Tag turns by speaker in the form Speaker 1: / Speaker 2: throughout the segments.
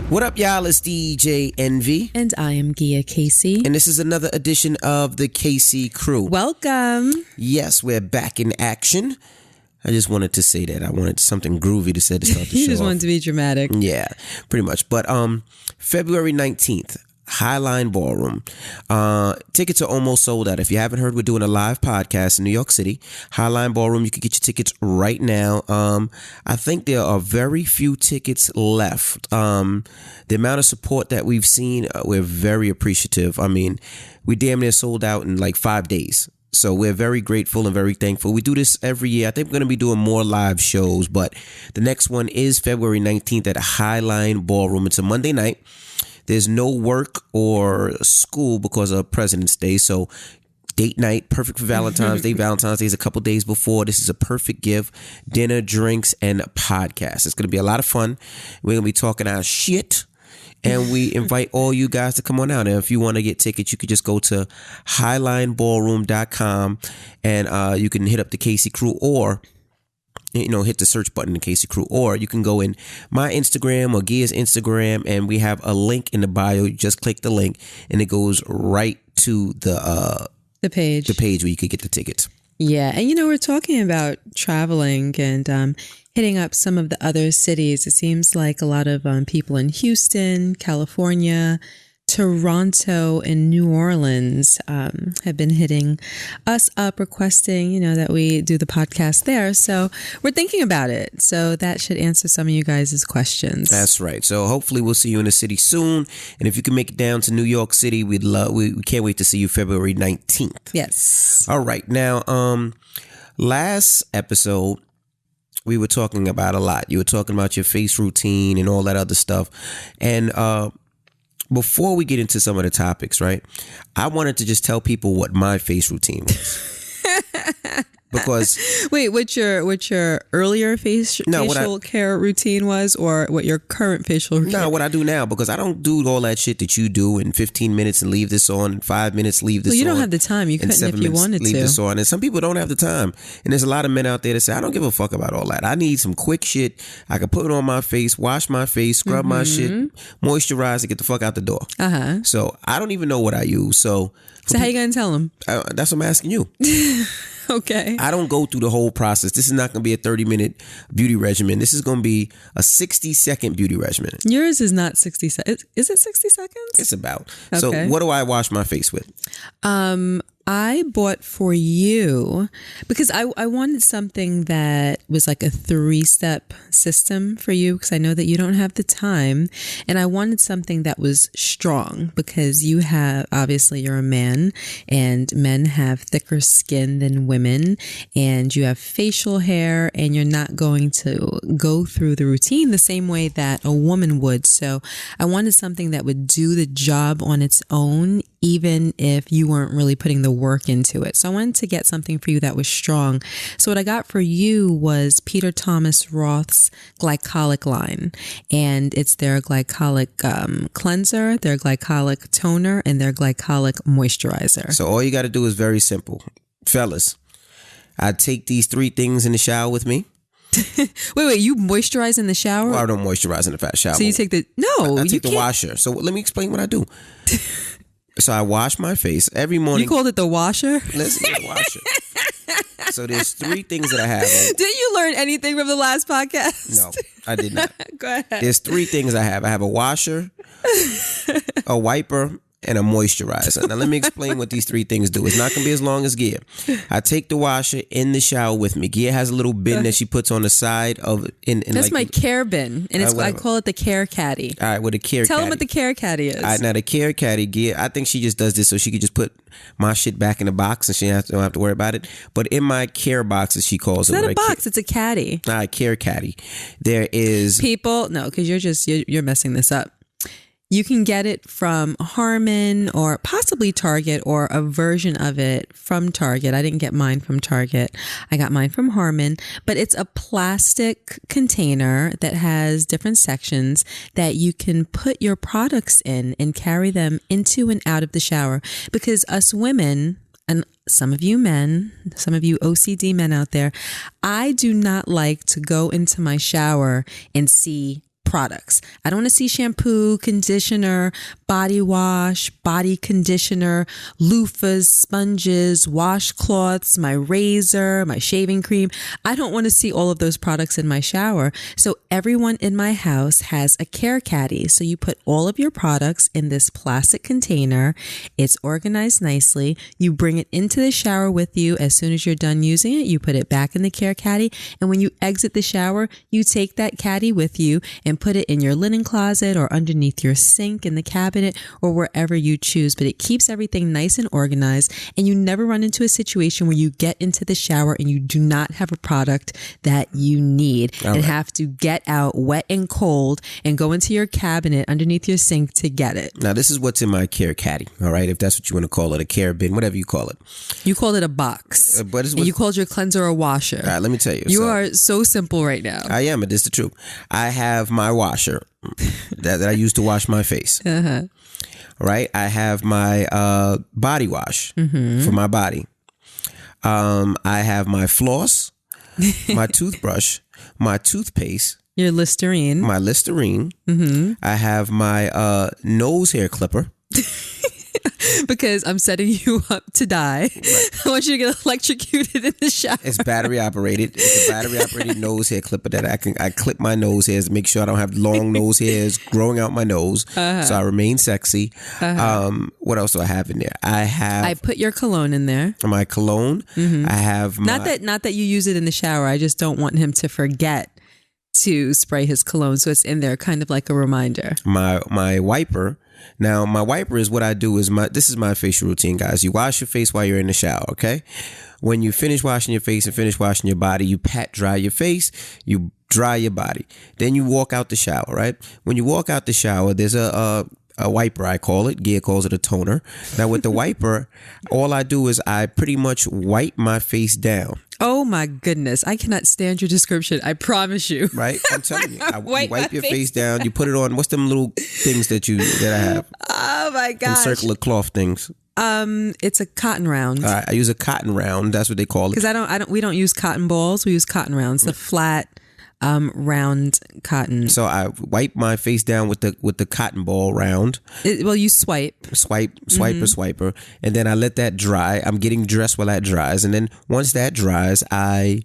Speaker 1: What up, y'all? It's DJ Envy.
Speaker 2: And I am Gia Casey.
Speaker 1: And this is another edition of the KC Crew.
Speaker 2: Welcome.
Speaker 1: Yes, we're back in action. I just wanted to say that. I wanted something groovy to say to start the show.
Speaker 2: You just wanted to be dramatic.
Speaker 1: Yeah, pretty much. But February 19th, Highline Ballroom. Tickets are almost sold out. If you haven't heard, we're doing a live podcast in New York City. Highline Ballroom, you can get your tickets right now. I think there are very few tickets left. The amount of support that we've seen, we're very appreciative. I mean, we damn near sold out in like 5 days. So we're very grateful and very thankful. We do this every year. I think we're going to be doing more live shows, but the next one is February 19th at Highline Ballroom. It's a Monday night. There's no work or school because of President's Day. So date night, perfect for Valentine's Day. Valentine's Day is a couple days before. This is a perfect gift. Dinner, drinks, and a podcast. It's going to be a lot of fun. We're going to be talking our shit. And we invite all you guys to come on out. And if you want to get tickets, you could just go to highlineballroom.com and you can hit up the KC Crew or hit the search button in KC Crew, or you can go in my Instagram or Gia's Instagram, and we have a link in the bio. You just click the link, and it goes right to the
Speaker 2: page
Speaker 1: where you could get the tickets.
Speaker 2: Yeah, and we're talking about traveling and hitting up some of the other cities. It seems like a lot of people in Houston, California, Toronto, and New Orleans have been hitting us up requesting, that we do the podcast there. So we're thinking about it. So that should answer some of you guys' questions.
Speaker 1: That's right. So hopefully we'll see you in the city soon. And if you can make it down to New York City, we can't wait to see you February 19th.
Speaker 2: Yes.
Speaker 1: All right. Now, last episode, we were talking about a lot. You were talking about your face routine and all that other stuff. And, before we get into some of the topics, right, I wanted to just tell people what my face routine was. Because
Speaker 2: wait, what your earlier facial care routine was, or what your current facial routine?
Speaker 1: No, what I do now, because I don't do all that shit that you do in 15 minutes and leave this on, in 5 minutes leave this on.
Speaker 2: Well, you don't have the time. You couldn't if you wanted
Speaker 1: leave
Speaker 2: to.
Speaker 1: This on. And some people don't have the time. And there's a lot of men out there that say, I don't give a fuck about all that. I need some quick shit. I can put it on my face, wash my face, scrub my shit, moisturize, and get the fuck out the door. So I don't even know what I use. So
Speaker 2: how you gonna tell them?
Speaker 1: That's what I'm asking you.
Speaker 2: Okay.
Speaker 1: I don't go through the whole process. This is not going to be a 30-minute beauty regimen. This is going to be a 60-second beauty regimen.
Speaker 2: Yours is not 60 seconds. Is it 60 seconds?
Speaker 1: It's about.
Speaker 2: Okay.
Speaker 1: So what do I wash my face with?
Speaker 2: I bought for you because I wanted something that was like a 3-step system for you, because I know that you don't have the time, and I wanted something that was strong because obviously you're a man, and men have thicker skin than women, and you have facial hair, and you're not going to go through the routine the same way that a woman would. So I wanted something that would do the job on its own, even if you weren't really putting the work into it. So I wanted to get something for you that was strong. So what I got for you was Peter Thomas Roth's glycolic line, and it's their glycolic cleanser, their glycolic toner, and their glycolic moisturizer.
Speaker 1: So all you got to do is very simple. Fellas, I take these 3 things in the shower with me.
Speaker 2: Wait, you moisturize in the shower?
Speaker 1: Well, I don't moisturize in the shower.
Speaker 2: So you take I
Speaker 1: take the washer. So let me explain what I do. So I wash my face every morning.
Speaker 2: You called it the washer?
Speaker 1: Let's get the washer. So there's 3 things that I have.
Speaker 2: Didn't you learn anything from the last podcast?
Speaker 1: No, I did not.
Speaker 2: Go ahead.
Speaker 1: There's 3 things I have. I have a washer, a wiper, and a moisturizer. Now let me explain what these 3 things do. It's not going to be as long as Gia. I take the washer in the shower with me. Gia has a little bin that she puts on the side of
Speaker 2: That's my care bin, and I call it the care caddy.
Speaker 1: All right, the care caddy.
Speaker 2: Tell them what the care caddy is.
Speaker 1: All right, now the care caddy, Gia, I think she just does this so she could just put my shit back in the box and she don't have to worry about it. But in my care box, as she calls
Speaker 2: it. It's not a box, it's a caddy.
Speaker 1: All right, care caddy. There is...
Speaker 2: People, no, because you're messing this up. You can get it from Harmon or possibly Target, or a version of it from Target. I didn't get mine from Target. I got mine from Harmon, but it's a plastic container that has different sections that you can put your products in and carry them into and out of the shower. Because us women, and some of you men, some of you OCD men out there, I do not like to go into my shower and see products. I don't want to see shampoo, conditioner, body wash, body conditioner, loofahs, sponges, washcloths, my razor, my shaving cream. I don't want to see all of those products in my shower. So everyone in my house has a care caddy. So you put all of your products in this plastic container. It's organized nicely. You bring it into the shower with you. As soon as you're done using it, you put it back in the care caddy. And when you exit the shower, you take that caddy with you and put it in your linen closet or underneath your sink in the cabinet or wherever you choose. But it keeps everything nice and organized, and you never run into a situation where you get into the shower and you do not have a product that you need and have to get out wet and cold and go into your cabinet underneath your sink to get it.
Speaker 1: Now, this is what's in my care caddy, all right? If that's what you want to call it, a care bin, whatever you call it.
Speaker 2: You called it a box.
Speaker 1: But it's
Speaker 2: and you called your cleanser a washer.
Speaker 1: All right, let me tell you.
Speaker 2: You are so simple right now.
Speaker 1: I am, but this is the truth. I have my washer that I use to wash my face. Right? I have my body wash for my body. I have my floss, my toothbrush, my toothpaste.
Speaker 2: Your Listerine.
Speaker 1: My Listerine. I have my nose hair clipper.
Speaker 2: Because I'm setting you up to die.
Speaker 1: Right.
Speaker 2: I want you to get electrocuted in the shower.
Speaker 1: It's battery operated. It's a battery operated nose hair clipper that I clip my nose hairs to make sure I don't have long nose hairs growing out my nose, so I remain sexy. What else do I have in there? I
Speaker 2: put your cologne in there.
Speaker 1: My cologne. I have my,
Speaker 2: not that you use it in the shower. I just don't want him to forget to spray his cologne, so it's in there, kind of like a reminder. My wiper. Now, my wiper is what I do is this is my facial routine, guys. You wash your face while you're in the shower, okay? When you finish washing your face and finish washing your body, you pat dry your face, you dry your body. Then you walk out the shower, right? When you walk out the shower, there's a wiper, I call it. Gia calls it a toner. Now, with the wiper, all I do is I pretty much wipe my face down. Oh my goodness. I cannot stand your description. I promise you.
Speaker 1: Right? I'm telling you. You wipe your face down. You put it on. What's them little things that I have?
Speaker 2: Oh my gosh.
Speaker 1: Some circular cloth things.
Speaker 2: It's a cotton round.
Speaker 1: All right, I use a cotton round. That's what they call it.
Speaker 2: Because we don't use cotton balls. We use cotton rounds. The flat round cotton.
Speaker 1: So I wipe my face down with the cotton ball round.
Speaker 2: You swipe,
Speaker 1: swiper, and then I let that dry. I'm getting dressed while that dries, and then once that dries, I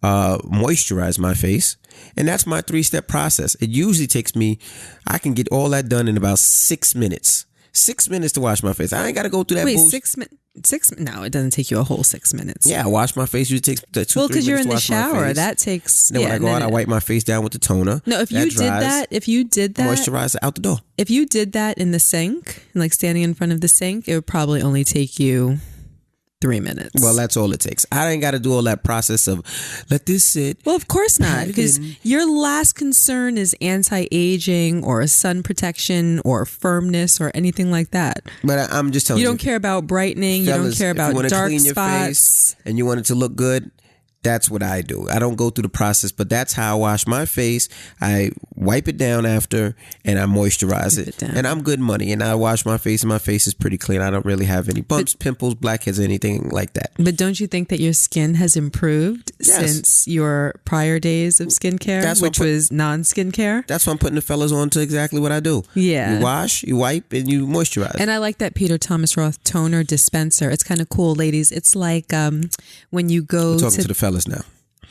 Speaker 1: moisturize my face, and that's my 3-step process. It usually takes me. I can get all that done in about 6 minutes. 6 minutes to wash my face. I ain't got to go through that.
Speaker 2: Wait, 6 minutes. No, it doesn't take you a whole 6 minutes.
Speaker 1: Yeah, I wash my face. Usually takes 2-3 minutes.
Speaker 2: Well, because you're in the shower,
Speaker 1: that
Speaker 2: that takes.
Speaker 1: Then when I go out, I wipe my face down with the toner.
Speaker 2: No, if you did that,
Speaker 1: moisturize it out the door.
Speaker 2: If you did that in the sink, like standing in front of the sink, it would probably only take you 3 minutes.
Speaker 1: Well, that's all it takes. I ain't got to do all that process of let this sit.
Speaker 2: Well, of course not, because your last concern is anti-aging or sun protection or firmness or anything like that.
Speaker 1: But I'm just telling you.
Speaker 2: You don't care about brightening. Fellas, you don't care about dark spots. Your face
Speaker 1: and you want it to look good. That's what I do. I don't go through the process, but that's how I wash my face. I wipe it down after, and I moisturize it. And I'm good money. And I wash my face, and my face is pretty clean. I don't really have any bumps, pimples, blackheads, anything like that.
Speaker 2: But don't you think that your skin has improved since your prior days of skincare, which was non-skincare?
Speaker 1: That's why I'm putting the fellas on to exactly what I do.
Speaker 2: Yeah.
Speaker 1: You wash, you wipe, and you moisturize.
Speaker 2: And I like that Peter Thomas Roth toner dispenser. It's kind of cool, ladies. It's like when you go
Speaker 1: We're talking to the fellas now.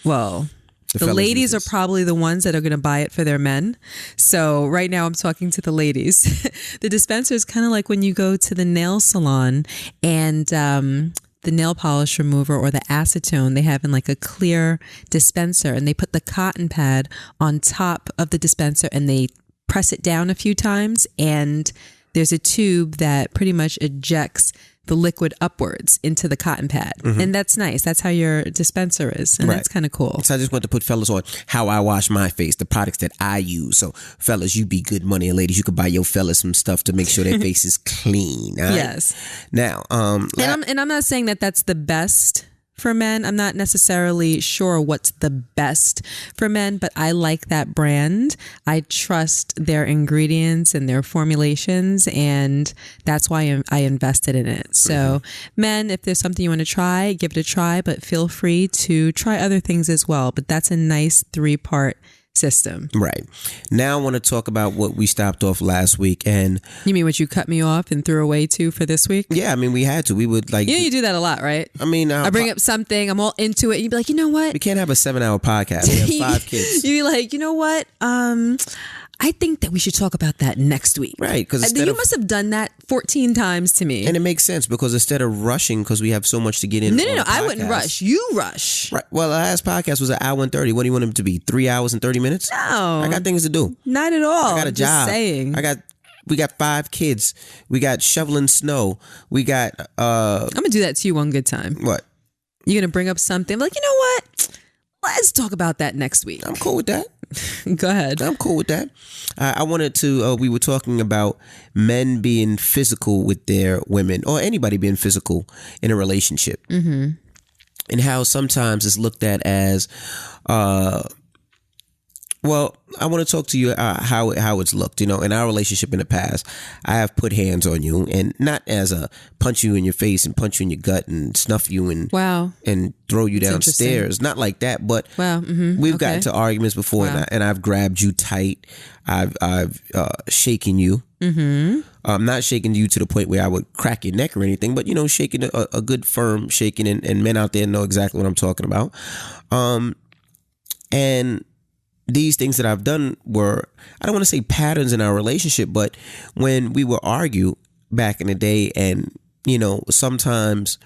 Speaker 2: Well, the ladies are probably the ones that are going to buy it for their men. So right now I'm talking to the ladies. The dispenser is kind of like when you go to the nail salon and the nail polish remover or the acetone, they have in like a clear dispenser, and they put the cotton pad on top of the dispenser and they press it down a few times, and there's a tube that pretty much ejects the liquid upwards into the cotton pad. And that's nice. That's how your dispenser is. And that's kind of cool.
Speaker 1: So I just want to put fellas on how I wash my face, the products that I use. So fellas, you be good money, and ladies, you could buy your fellas some stuff to make sure their face is clean. Right? Yes. Now,
Speaker 2: and I'm not saying that that's the best for men. I'm not necessarily sure what's the best for men, but I like that brand. I trust their ingredients and their formulations, and that's why I invested in it. So men, if there's something you want to try, give it a try, but feel free to try other things as well. But that's a nice 3-part system.
Speaker 1: Right. Now I want to talk about what we stopped off last week. And
Speaker 2: You mean what you cut me off and threw away to for this week?
Speaker 1: yeah, I mean, we had to. We would like...
Speaker 2: You do that a lot, right?
Speaker 1: I mean...
Speaker 2: I bring up something, I'm all into it, and you'd be like, you know what?
Speaker 1: We can't have a 7-hour podcast. We have 5 kids.
Speaker 2: You'd be like, you know what? I think that we should talk about that next week.
Speaker 1: Right. Because
Speaker 2: you must have done that 14 times to me.
Speaker 1: And it makes sense because instead of rushing, because we have so much to get in.
Speaker 2: No, I wouldn't rush. You rush.
Speaker 1: Right. Well, the last podcast was an hour and 30. What do you want them to be? 3 hours and 30 minutes?
Speaker 2: No.
Speaker 1: I got things to do.
Speaker 2: Not at all.
Speaker 1: I got a job.
Speaker 2: Just saying.
Speaker 1: We got 5 kids. We got shoveling snow. We got...
Speaker 2: I'm going to do that to you one good time.
Speaker 1: What?
Speaker 2: You're going to bring up something like, you know what? Let's talk about that next week.
Speaker 1: I'm cool with that.
Speaker 2: Go ahead.
Speaker 1: I'm cool with that. I wanted to, we were talking about men being physical with their women or anybody being physical in a relationship. Mm-hmm. And how sometimes it's looked at as, well, I want to talk to you how it's looked. You know, in our relationship in the past, I have put hands on you, and not as a punch you in your face and punch you in your gut and snuff you and and throw you downstairs. Not like that, but we've gotten to arguments before, and I've grabbed you tight. I've shaken you. Mm-hmm. I'm not shaking you to the point where I would crack your neck or anything, but you know, shaking a good firm shaking, and men out there know exactly what I'm talking about. And these things that I've done were, I don't want to say patterns in our relationship, but when we would argue back in the day, and, you know, sometimes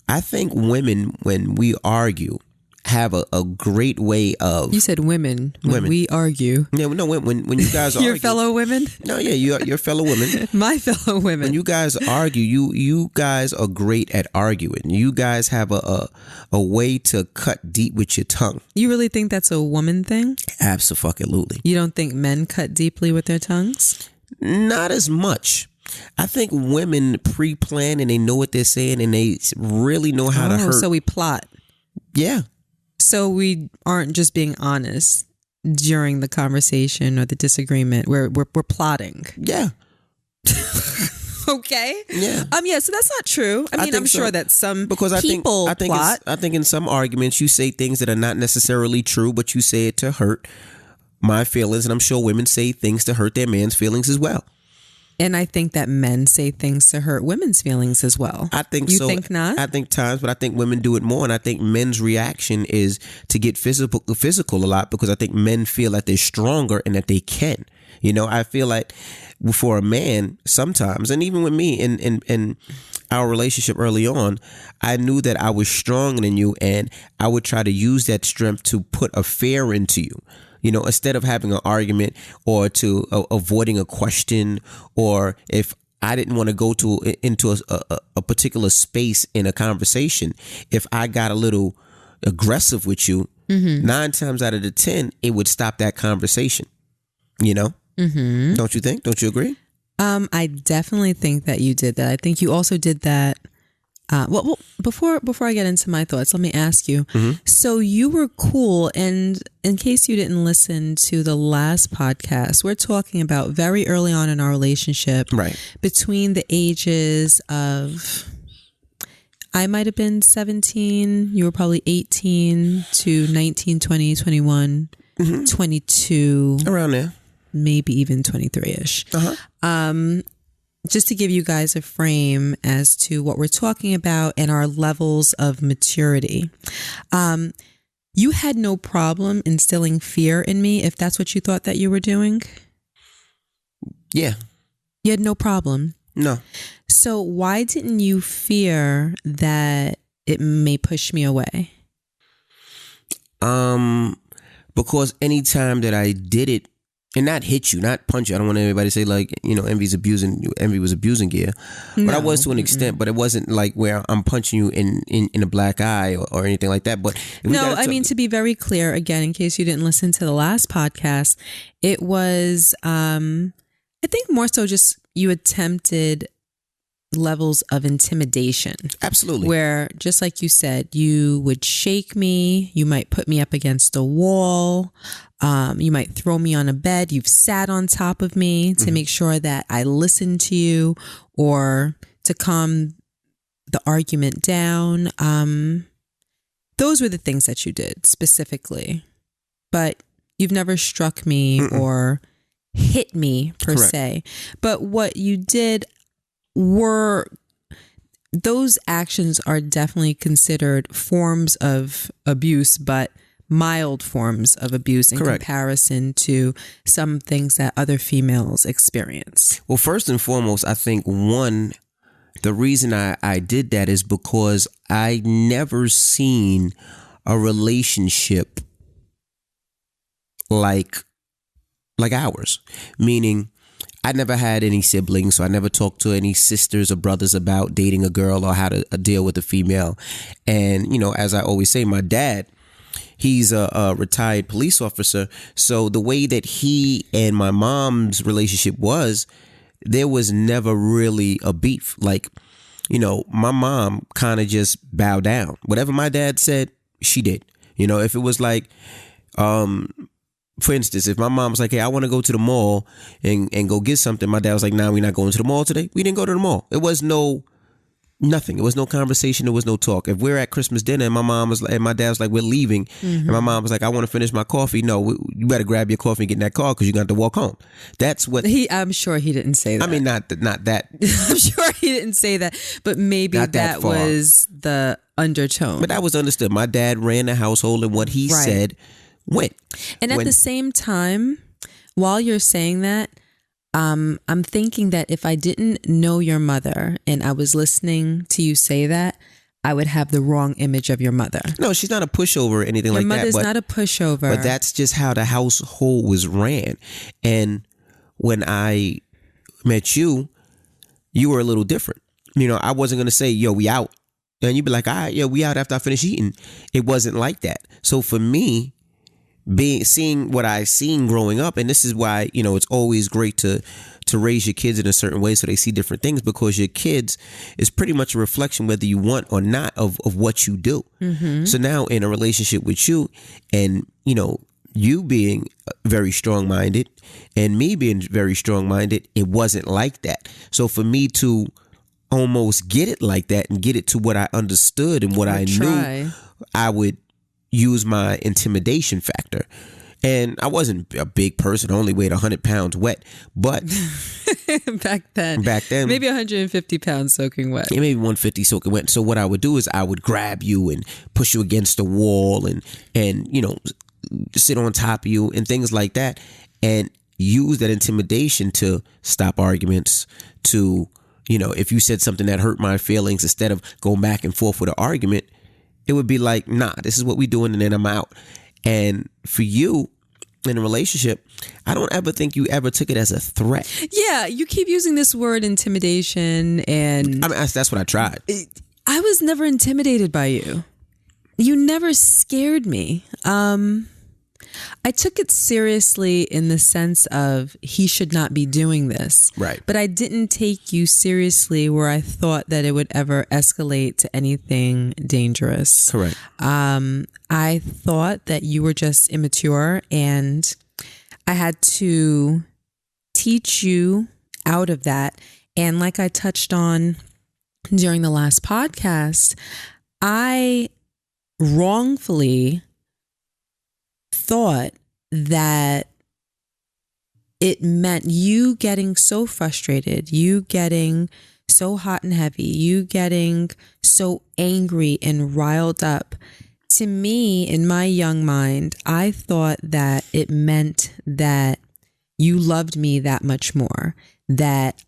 Speaker 1: I think women, when we argue, have a great way of...
Speaker 2: You said women. When we argue.
Speaker 1: Yeah, no, when you guys argue...
Speaker 2: Your fellow women?
Speaker 1: No, yeah, your fellow women.
Speaker 2: My fellow women.
Speaker 1: When you guys argue, you guys are great at arguing. You guys have a way to cut deep with your tongue.
Speaker 2: You really think that's a woman thing?
Speaker 1: Absolutely.
Speaker 2: You don't think men cut deeply with their tongues?
Speaker 1: Not as much. I think women pre-plan and they know what they're saying and they really know how to hurt.
Speaker 2: So we plot.
Speaker 1: Yeah.
Speaker 2: So we aren't just being honest during the conversation or the disagreement. We're plotting.
Speaker 1: Yeah.
Speaker 2: Okay.
Speaker 1: Yeah.
Speaker 2: Yeah. So that's not true. I mean, I'm sure that some people plot.
Speaker 1: I think in some arguments you say things that are not necessarily true, but you say it to hurt my feelings, and I'm sure women say things to hurt their man's feelings as well.
Speaker 2: And I think that men say things to hurt women's feelings as well.
Speaker 1: I think
Speaker 2: you
Speaker 1: so.
Speaker 2: You think not?
Speaker 1: I think times, but I think women do it more. And I think men's reaction is to get physical a lot because I think men feel that they're stronger and that they can. You know, I feel like for a man sometimes, and even with me in our relationship early on, I knew that I was stronger than you and I would try to use that strength to put a fear into you. You know, instead of having an argument or to avoiding a question, or if I didn't want to go into a particular space in a conversation, if I got a little aggressive with you, 9 times out of the 10, it would stop that conversation. You know? Mm-hmm. Don't you think? Don't you agree?
Speaker 2: I definitely think that you did that. I think you also did that. Well, before I get into my thoughts, let me ask you. Mm-hmm. So you were cool, and in case you didn't listen to the last podcast, we're talking about very early on in our relationship,
Speaker 1: right? Between
Speaker 2: the ages of, I might have been 17, you were probably 18 to 19, 20, 21, 22.
Speaker 1: Around there.
Speaker 2: Maybe even 23-ish. Uh-huh. Just to give you guys a frame as to what we're talking about and our levels of maturity. You had no problem instilling fear in me if that's what you thought that you were doing?
Speaker 1: Yeah.
Speaker 2: You had no problem?
Speaker 1: No.
Speaker 2: So why didn't you fear that it may push me away?
Speaker 1: Because anytime that I did it, and not hit you, not punch you. I don't want anybody to say like, you know, Envy was abusing Gia. But I was to an extent, but it wasn't like where I'm punching you in a black eye or anything like that. But
Speaker 2: no, I mean, to be very clear, again, in case you didn't listen to the last podcast, it was, I think more so just you attempted levels of intimidation.
Speaker 1: Absolutely.
Speaker 2: Where, just like you said, you would shake me, you might put me up against a wall, you might throw me on a bed, you've sat on top of me to make sure that I listen to you or to calm the argument down. Those were the things that you did specifically. But you've never struck me or hit me per
Speaker 1: Correct.
Speaker 2: se. But what you did were, those actions are definitely considered forms of abuse, but mild forms of abuse in
Speaker 1: Correct.
Speaker 2: comparison to some things that other females experience.
Speaker 1: Well, first and foremost, I think the reason I did that is because I never seen a relationship like ours. Meaning, I never had any siblings, so I never talked to any sisters or brothers about dating a girl or how to deal with a female. And, you know, as I always say, my dad, he's a retired police officer. So the way that he and my mom's relationship was, there was never really a beef. Like, you know, my mom kind of just bowed down. Whatever my dad said, she did. You know, if it was like, for instance, if my mom was like, hey, I want to go to the mall and go get something, my dad was like, nah, we're not going to the mall today. We didn't go to the mall. It was nothing. It was no conversation. There was no talk. If we're at Christmas dinner and my dad was like, we're leaving, and my mom was like, I want to finish my coffee. No, you better grab your coffee and get in that car because you're going to have to walk home. That's what
Speaker 2: I'm sure he didn't say that.
Speaker 1: I mean, not that.
Speaker 2: I'm sure he didn't say that, but maybe that was the undertone.
Speaker 1: But that was understood. My dad ran the household, and what he said went.
Speaker 2: And at the same time, while you're saying that, I'm thinking that if I didn't know your mother and I was listening to you say that, I would have the wrong image of your mother.
Speaker 1: No, she's not a pushover or anything like that.
Speaker 2: Your mother's not a pushover.
Speaker 1: But that's just how the household was ran. And when I met you, you were a little different. You know, I wasn't going to say, yo, we out. And you'd be like, all right, yeah, we out after I finish eating. It wasn't like that. So for me, seeing what I seen growing up, and this is why, you know, it's always great to raise your kids in a certain way so they see different things, because your kids is pretty much a reflection, whether you want or not, of what you do. So now in a relationship with you, and, you know, you being very strong-minded and me being very strong-minded, it wasn't like that. So for me to almost get it like that and get it to what I understood and what I knew, I would use my intimidation factor. And I wasn't a big person. I only weighed 100 pounds wet. But
Speaker 2: back then, maybe 150 pounds soaking wet.
Speaker 1: Yeah, maybe 150 soaking wet. So what I would do is I would grab you and push you against the wall and you know, sit on top of you and things like that, and use that intimidation to stop arguments, to, you know, if you said something that hurt my feelings, instead of going back and forth with an argument, it would be like, nah, this is what we doing, and then I'm out. And for you in a relationship, I don't ever think you ever took it as a threat.
Speaker 2: Yeah, you keep using this word intimidation, and
Speaker 1: I mean, that's what I tried.
Speaker 2: I was never intimidated by you. You never scared me. I took it seriously in the sense of he should not be doing this.
Speaker 1: Right.
Speaker 2: But I didn't take you seriously where I thought that it would ever escalate to anything dangerous.
Speaker 1: Correct.
Speaker 2: I thought that you were just immature, and I had to teach you out of that. And like I touched on during the last podcast, I wrongfully thought that it meant you getting so frustrated, you getting so hot and heavy, you getting so angry and riled up. To me, in my young mind, I thought that it meant that you loved me that much more, that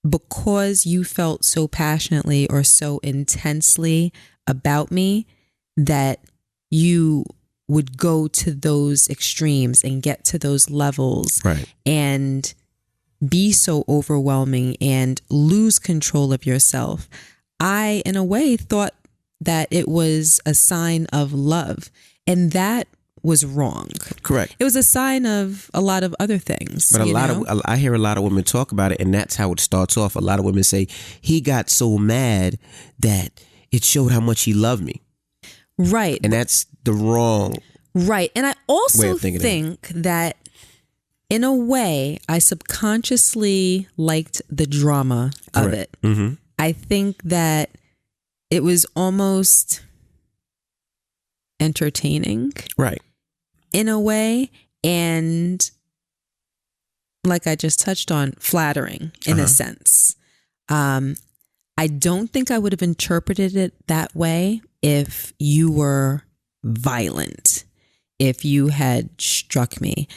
Speaker 2: because you felt so passionately or so intensely about me, that you would go to those extremes and get to those levels,
Speaker 1: right,
Speaker 2: and be so overwhelming and lose control of yourself. I, in a way, thought that it was a sign of love, and that was wrong.
Speaker 1: Correct.
Speaker 2: It was a sign of a lot of other things.
Speaker 1: But I hear a lot of women talk about it, and that's how it starts off. A lot of women say, he got so mad that it showed how much he loved me.
Speaker 2: Right.
Speaker 1: And that's the wrong
Speaker 2: right. And I also
Speaker 1: way of think
Speaker 2: that in a way, I subconsciously liked the drama of it.
Speaker 1: Mm-hmm.
Speaker 2: I think that it was almost entertaining.
Speaker 1: Right.
Speaker 2: In a way. and like I just touched on, flattering in a sense. I don't think I would have interpreted it that way if you were violent, if you had struck me.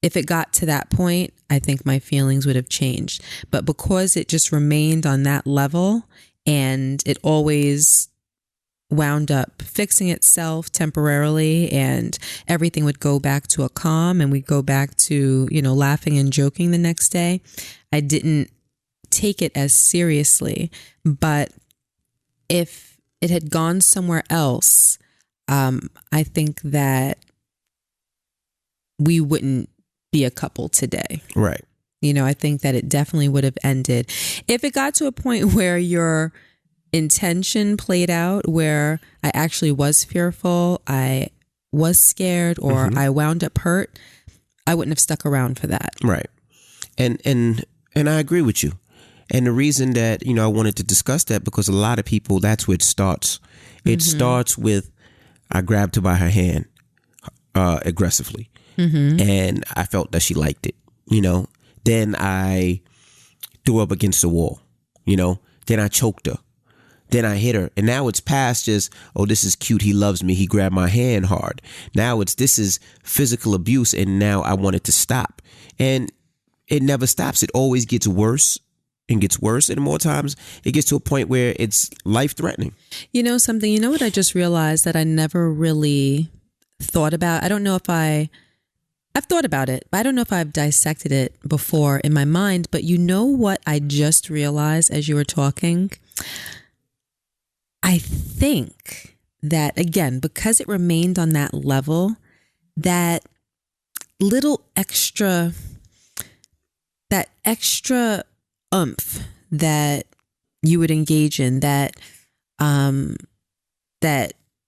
Speaker 2: If it got to that point, I think my feelings would have changed. But because it just remained on that level and it always wound up fixing itself temporarily and everything would go back to a calm and we'd go back to, laughing and joking the next day, I didn't take it as seriously. But if it had gone somewhere else, I think that we wouldn't be a couple today.
Speaker 1: Right.
Speaker 2: I think that it definitely would have ended. If it got to a point where your intention played out, where I actually was fearful, I was scared, or I wound up hurt, I wouldn't have stuck around for that.
Speaker 1: Right. And I agree with you. And the reason that, I wanted to discuss that, because a lot of people, that's where it starts. It starts with, I grabbed her by her hand aggressively. And I felt that she liked it, Then I threw up against the wall, Then I choked her. Then I hit her. And now it's past just, oh, this is cute. He loves me. He grabbed my hand hard. Now this is physical abuse. And now I want it to stop. And it never stops. It always gets worse and gets worse. And more times it gets to a point where it's life threatening.
Speaker 2: Something, what I just realized that I never really thought about. I don't know if I've thought about it, but I don't know if I've dissected it before in my mind. But what I just realized as you were talking? I think that, again, because it remained on that level, that little extra oomph that you would engage in, that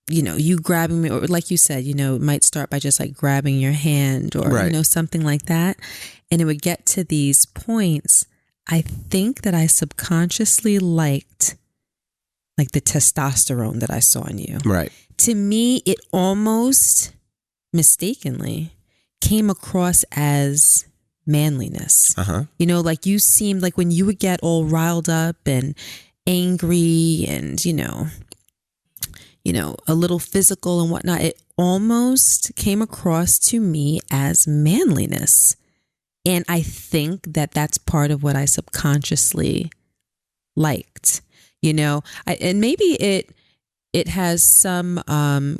Speaker 2: you grabbing me, or like you said, it might start by just like grabbing your hand or,
Speaker 1: right.
Speaker 2: Something like that. And it would get to these points. I think that I subconsciously liked like the testosterone that I saw in you.
Speaker 1: Right.
Speaker 2: To me, it almost mistakenly came across as manliness. Like you seemed like when you would get all riled up and angry and, a little physical and whatnot, it almost came across to me as manliness. And I think that that's part of what I subconsciously liked, and maybe it has some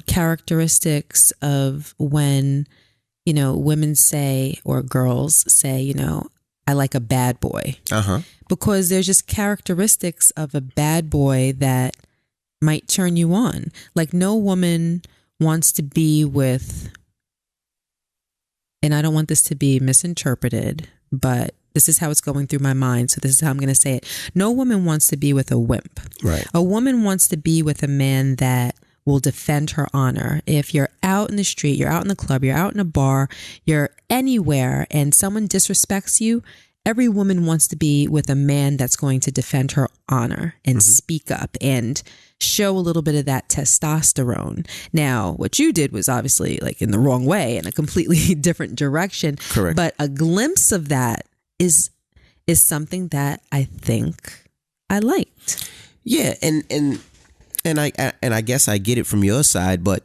Speaker 2: characteristics of when, women say, or girls say, I like a bad boy. Because there's just characteristics of a bad boy that might turn you on. Like no woman wants to be with, and I don't want this to be misinterpreted, but this is how it's going through my mind. So this is how I'm going to say it. No woman wants to be with a wimp.
Speaker 1: Right.
Speaker 2: A woman wants to be with a man that will defend her honor. If you're out in the street, you're out in the club, you're out in a bar, you're anywhere and someone disrespects you, every woman wants to be with a man that's going to defend her honor and speak up and show a little bit of that testosterone. Now, what you did was obviously like in the wrong way, in a completely different direction.
Speaker 1: Correct.
Speaker 2: But a glimpse of that is something that I think I liked.
Speaker 1: Yeah, and I guess I get it from your side, but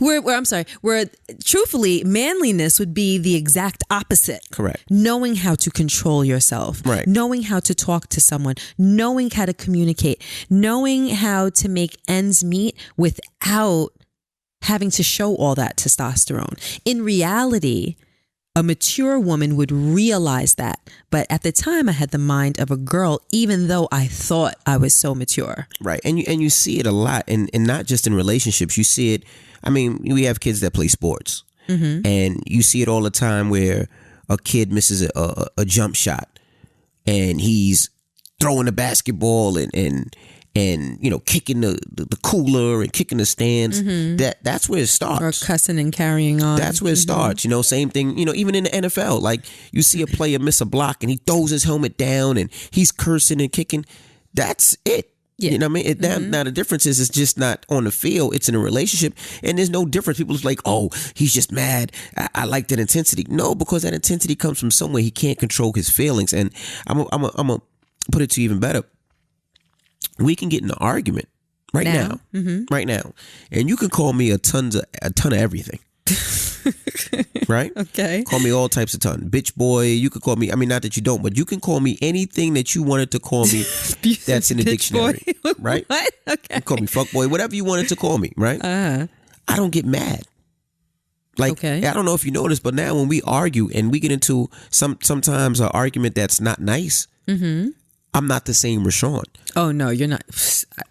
Speaker 2: where truthfully, manliness would be the exact opposite.
Speaker 1: Correct.
Speaker 2: Knowing how to control yourself.
Speaker 1: Right.
Speaker 2: Knowing how to talk to someone. Knowing how to communicate. Knowing how to make ends meet without having to show all that testosterone. In reality, a mature woman would realize that. But at the time, I had the mind of a girl, even though I thought I was so mature.
Speaker 1: Right. And you see it a lot, and not just in relationships. You see it. I mean, we have kids that play sports, and you see it all the time where a kid misses a jump shot, and he's throwing the basketball and kicking the cooler and kicking the stands. That's where it starts.
Speaker 2: Or cussing and carrying on.
Speaker 1: That's where it starts. Same thing. Even in the NFL, like you see a player miss a block and he throws his helmet down and he's cursing and kicking. That's it.
Speaker 2: Yeah.
Speaker 1: You know what I mean? Now the difference is it's just not on the field. It's in a relationship. And there's no difference. People are like, oh, he's just mad. I like that intensity. No, because that intensity comes from somewhere. He can't control his feelings. And I'm going to put it to you even better. We can get in an argument right now. Right now. And you can call me a ton of everything. Right?
Speaker 2: Okay.
Speaker 1: Call me all types of ton. Bitch boy. You could call me, I mean, not that you don't, but you can call me anything that you wanted to call me that's in the dictionary. Right?
Speaker 2: What? Okay.
Speaker 1: You call me fuck boy, whatever you wanted to call me, right? I don't get mad. Like,
Speaker 2: okay.
Speaker 1: I don't know if you noticed, but now when we argue and we get into sometimes an argument that's not nice, I'm not the same Rashawn.
Speaker 2: Oh, no, you're not.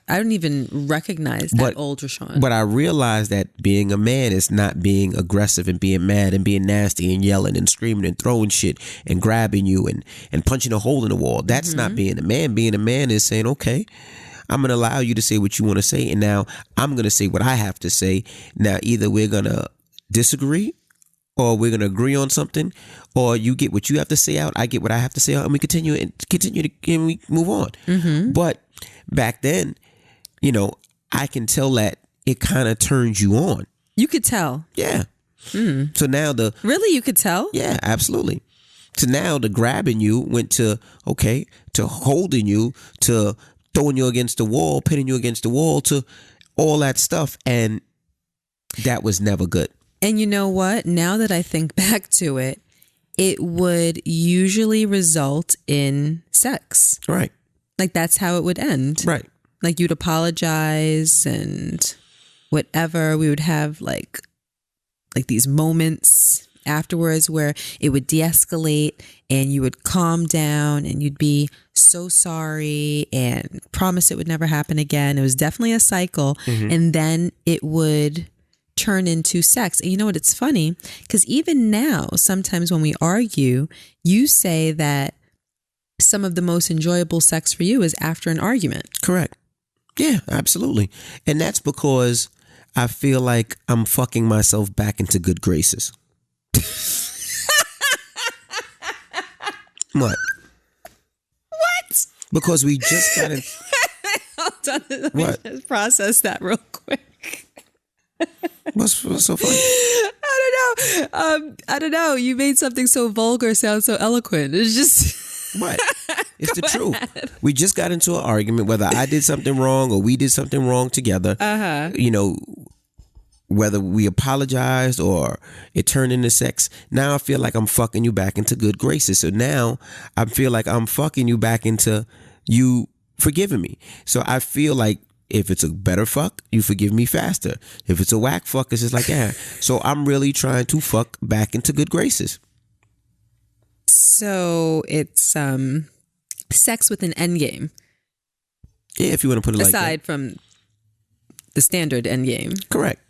Speaker 2: I don't even recognize that old Rashawn.
Speaker 1: But I realize that being a man is not being aggressive and being mad and being nasty and yelling and screaming and throwing shit and grabbing you and punching a hole in the wall. That's not being a man. Being a man is saying, okay, I'm going to allow you to say what you want to say. And now I'm going to say what I have to say. Now, either we're going to disagree or we're going to agree on something, or you get what you have to say out, I get what I have to say out, and we continue and we move on. But back then, you know, I can tell that it kind of turns you on.
Speaker 2: You could tell.
Speaker 1: Yeah. So now
Speaker 2: Really, you could tell?
Speaker 1: Yeah, absolutely. So now the grabbing you went to holding you, to throwing you against the wall, pinning you against the wall, to all that stuff. And that was never good.
Speaker 2: And you know what? Now that I think back to it, it would usually result in sex.
Speaker 1: Right.
Speaker 2: Like that's how it would end.
Speaker 1: Right.
Speaker 2: Like you'd apologize and whatever. We would have like these moments afterwards where it would de-escalate and you would calm down and you'd be so sorry and promise it would never happen again. It was definitely a cycle. And then it would turn into sex. And you know what? It's funny because even now, sometimes when we argue, you say that some of the most enjoyable sex for you is after an argument.
Speaker 1: Correct. Yeah, absolutely. And that's because I feel like I'm fucking myself back into good graces. What?
Speaker 2: What?
Speaker 1: Because we just got in.
Speaker 2: Hold on. Let me just process that real quick.
Speaker 1: What's so funny?
Speaker 2: I don't know. You made something so vulgar sound so eloquent. It's just
Speaker 1: what? It's the truth. We just got into an argument, whether I did something wrong or we did something wrong together. You know, whether we apologized or it turned into sex. Now I feel like I'm fucking you back into good graces. So now I feel like I'm fucking you back into you forgiving me. So I feel like if it's a better fuck, you forgive me faster. If it's a whack fuck, it's just like, yeah. So I'm really trying to fuck back into good graces.
Speaker 2: So it's sex with an end game.
Speaker 1: Yeah, if you want to put it like that.
Speaker 2: Aside from the standard end game.
Speaker 1: Correct.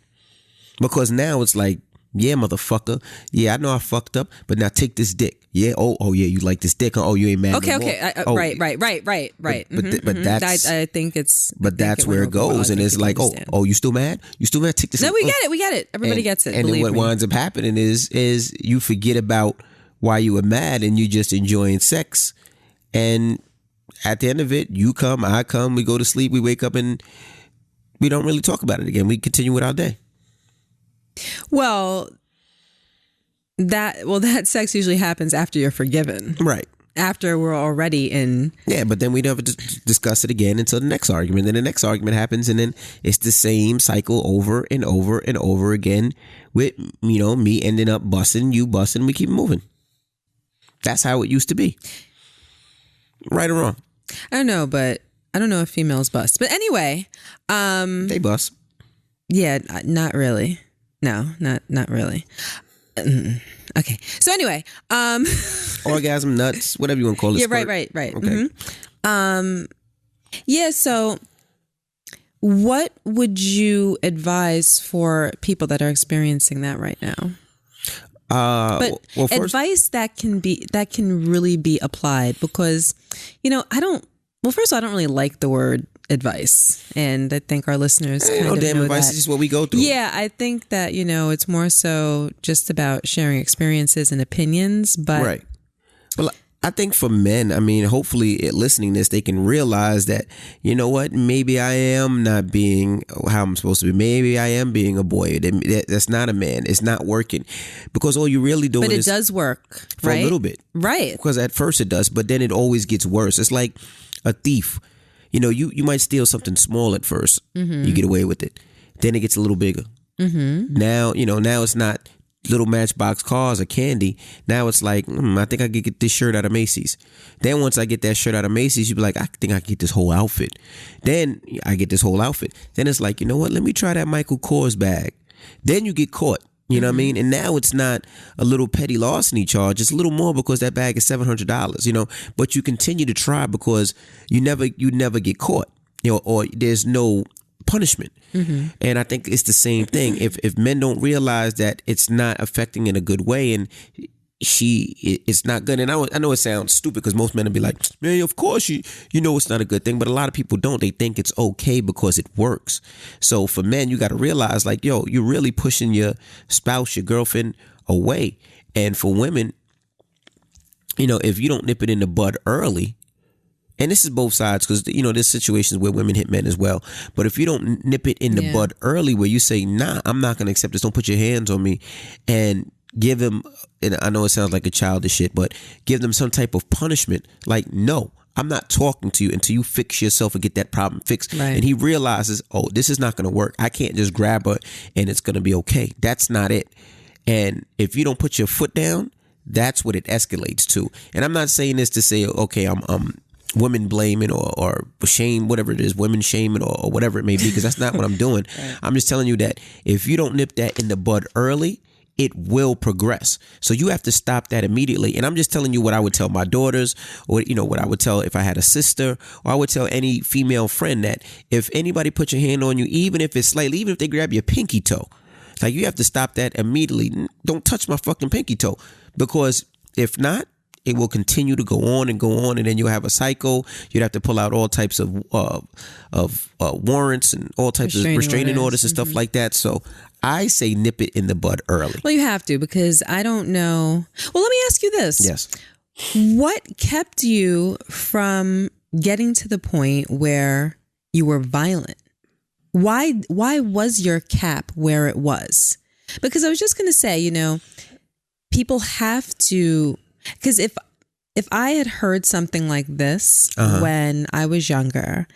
Speaker 1: Because now it's like, yeah, motherfucker. Yeah, I know I fucked up, but now take this dick. Yeah. Oh yeah, you like this dick? Oh, you ain't mad.
Speaker 2: Okay.
Speaker 1: No more.
Speaker 2: Right.
Speaker 1: But that's.
Speaker 2: I think it's.
Speaker 1: But that's where it goes, and it's like, oh, you still mad? You still mad? Take this.
Speaker 2: No, we get it. Everybody gets it.
Speaker 1: And then what winds up happening is you forget about why you were mad, and you just enjoying sex, and at the end of it, you come, I come, we go to sleep, we wake up, and we don't really talk about it again. We continue with our day.
Speaker 2: Well, that sex usually happens after you're forgiven.
Speaker 1: Right.
Speaker 2: After we're already in.
Speaker 1: Yeah, but then we never discuss it again until the next argument. Then the next argument happens, and then it's the same cycle over and over and over again with, you know, me ending up busting, you busting, we keep moving. That's how it used to be. Right or wrong?
Speaker 2: I don't know, but I don't know if females bust. But anyway.
Speaker 1: They bust.
Speaker 2: Yeah, not really. No, not really. Okay. So anyway,
Speaker 1: orgasm, nuts, whatever you want to call it.
Speaker 2: Yeah,
Speaker 1: squirt.
Speaker 2: right.
Speaker 1: Okay.
Speaker 2: Yeah, so what would you advise for people that are experiencing that right now? But well, first, advice that can really be applied, because, you know, first of all, I don't really like the word advice, and I think our listeners kind of know
Speaker 1: advice
Speaker 2: that.
Speaker 1: is just what we go through.
Speaker 2: Yeah, I think that, you know, it's more so just about sharing experiences and opinions, but
Speaker 1: right. Well, I think for men, I mean, hopefully listening to this, they can realize that, you know what, maybe I am not being how I'm supposed to be. Maybe I am being a boy. That's not a man. It's not working. Because all you're really doing is...
Speaker 2: But it does work,
Speaker 1: for
Speaker 2: right?
Speaker 1: a little bit.
Speaker 2: Right.
Speaker 1: Because at first it does, but then it always gets worse. It's like a thief. You know, you might steal something small at first. You get away with it. Then it gets a little bigger. Now, now it's not little Matchbox cars or candy. Now it's like, I think I could get this shirt out of Macy's. Then once I get that shirt out of Macy's, you be like, I think I can get this whole outfit. Then I get this whole outfit. Then it's like, you know what? Let me try that Michael Kors bag. Then you get caught. You know what I mean? And now it's not a little petty larceny charge. It's a little more because that bag is $700, but you continue to try because you never get caught, or there's no punishment. And I think it's the same thing. If men don't realize that it's not affecting in a good way, and it's not good. And I know it sounds stupid because most men will be like, man, of course you know it's not a good thing. But a lot of people don't. They think it's okay because it works. So for men, you got to realize, like, yo, you're really pushing your spouse, your girlfriend away. And for women, if you don't nip it in the bud early, and this is both sides, because, there's situations where women hit men as well. But if you don't nip it in the bud early, where you say, nah, I'm not going to accept this. Don't put your hands on me, and give them, and I know it sounds like a childish shit, but give them some type of punishment. Like, no, I'm not talking to you until you fix yourself and get that problem fixed.
Speaker 2: Right.
Speaker 1: And he realizes, oh, this is not going to work. I can't just grab her and it's going to be okay. That's not it. And if you don't put your foot down, that's what it escalates to. And I'm not saying this to say, okay, I'm women blaming or shame, whatever it is, women shaming or whatever it may be, because that's not what I'm doing. Right. I'm just telling you that if you don't nip that in the bud early, it will progress. So you have to stop that immediately. And I'm just telling you what I would tell my daughters, or what I would tell if I had a sister, or I would tell any female friend, that if anybody puts your hand on you, even if it's slightly, even if they grab your pinky toe, like, you have to stop that immediately. Don't touch my fucking pinky toe, because if not, it will continue to go on, and then you'll have a cycle. You'd have to pull out all types of warrants and all types of restraining orders and stuff like that. So I say nip it in the bud early.
Speaker 2: Well, you have to, because I don't know. Well, let me ask you this.
Speaker 1: Yes.
Speaker 2: What kept you from getting to the point where you were violent? Why was your cap where it was? Because I was just going to say, people have to... Because if I had heard something like this when I was younger,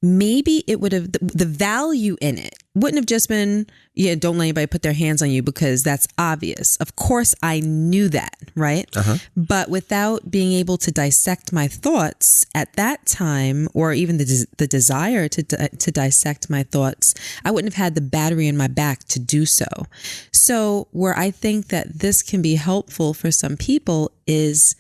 Speaker 2: maybe it would have, the value in it wouldn't have just been, don't let anybody put their hands on you, because that's obvious. Of course, I knew that, right? But without being able to dissect my thoughts at that time, or even the desire to dissect my thoughts, I wouldn't have had the battery in my back to do so. So where I think that this can be helpful for some people is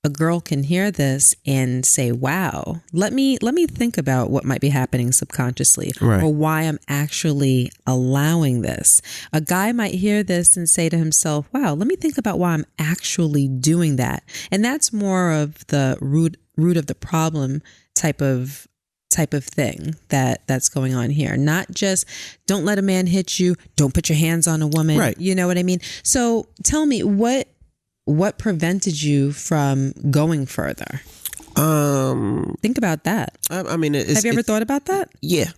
Speaker 2: a girl can hear this and say, wow, let me think about what might be happening subconsciously, right, or why I'm actually allowing this. A guy might hear this and say to himself, wow, let me think about why I'm actually doing that. And that's more of the root of the problem type of thing that's going on here. Not just don't let a man hit you, don't put your hands on a woman. Right. You know what I mean? So tell me, what prevented you from going further? Think about that.
Speaker 1: I mean,
Speaker 2: have you ever thought about that?
Speaker 1: Yeah.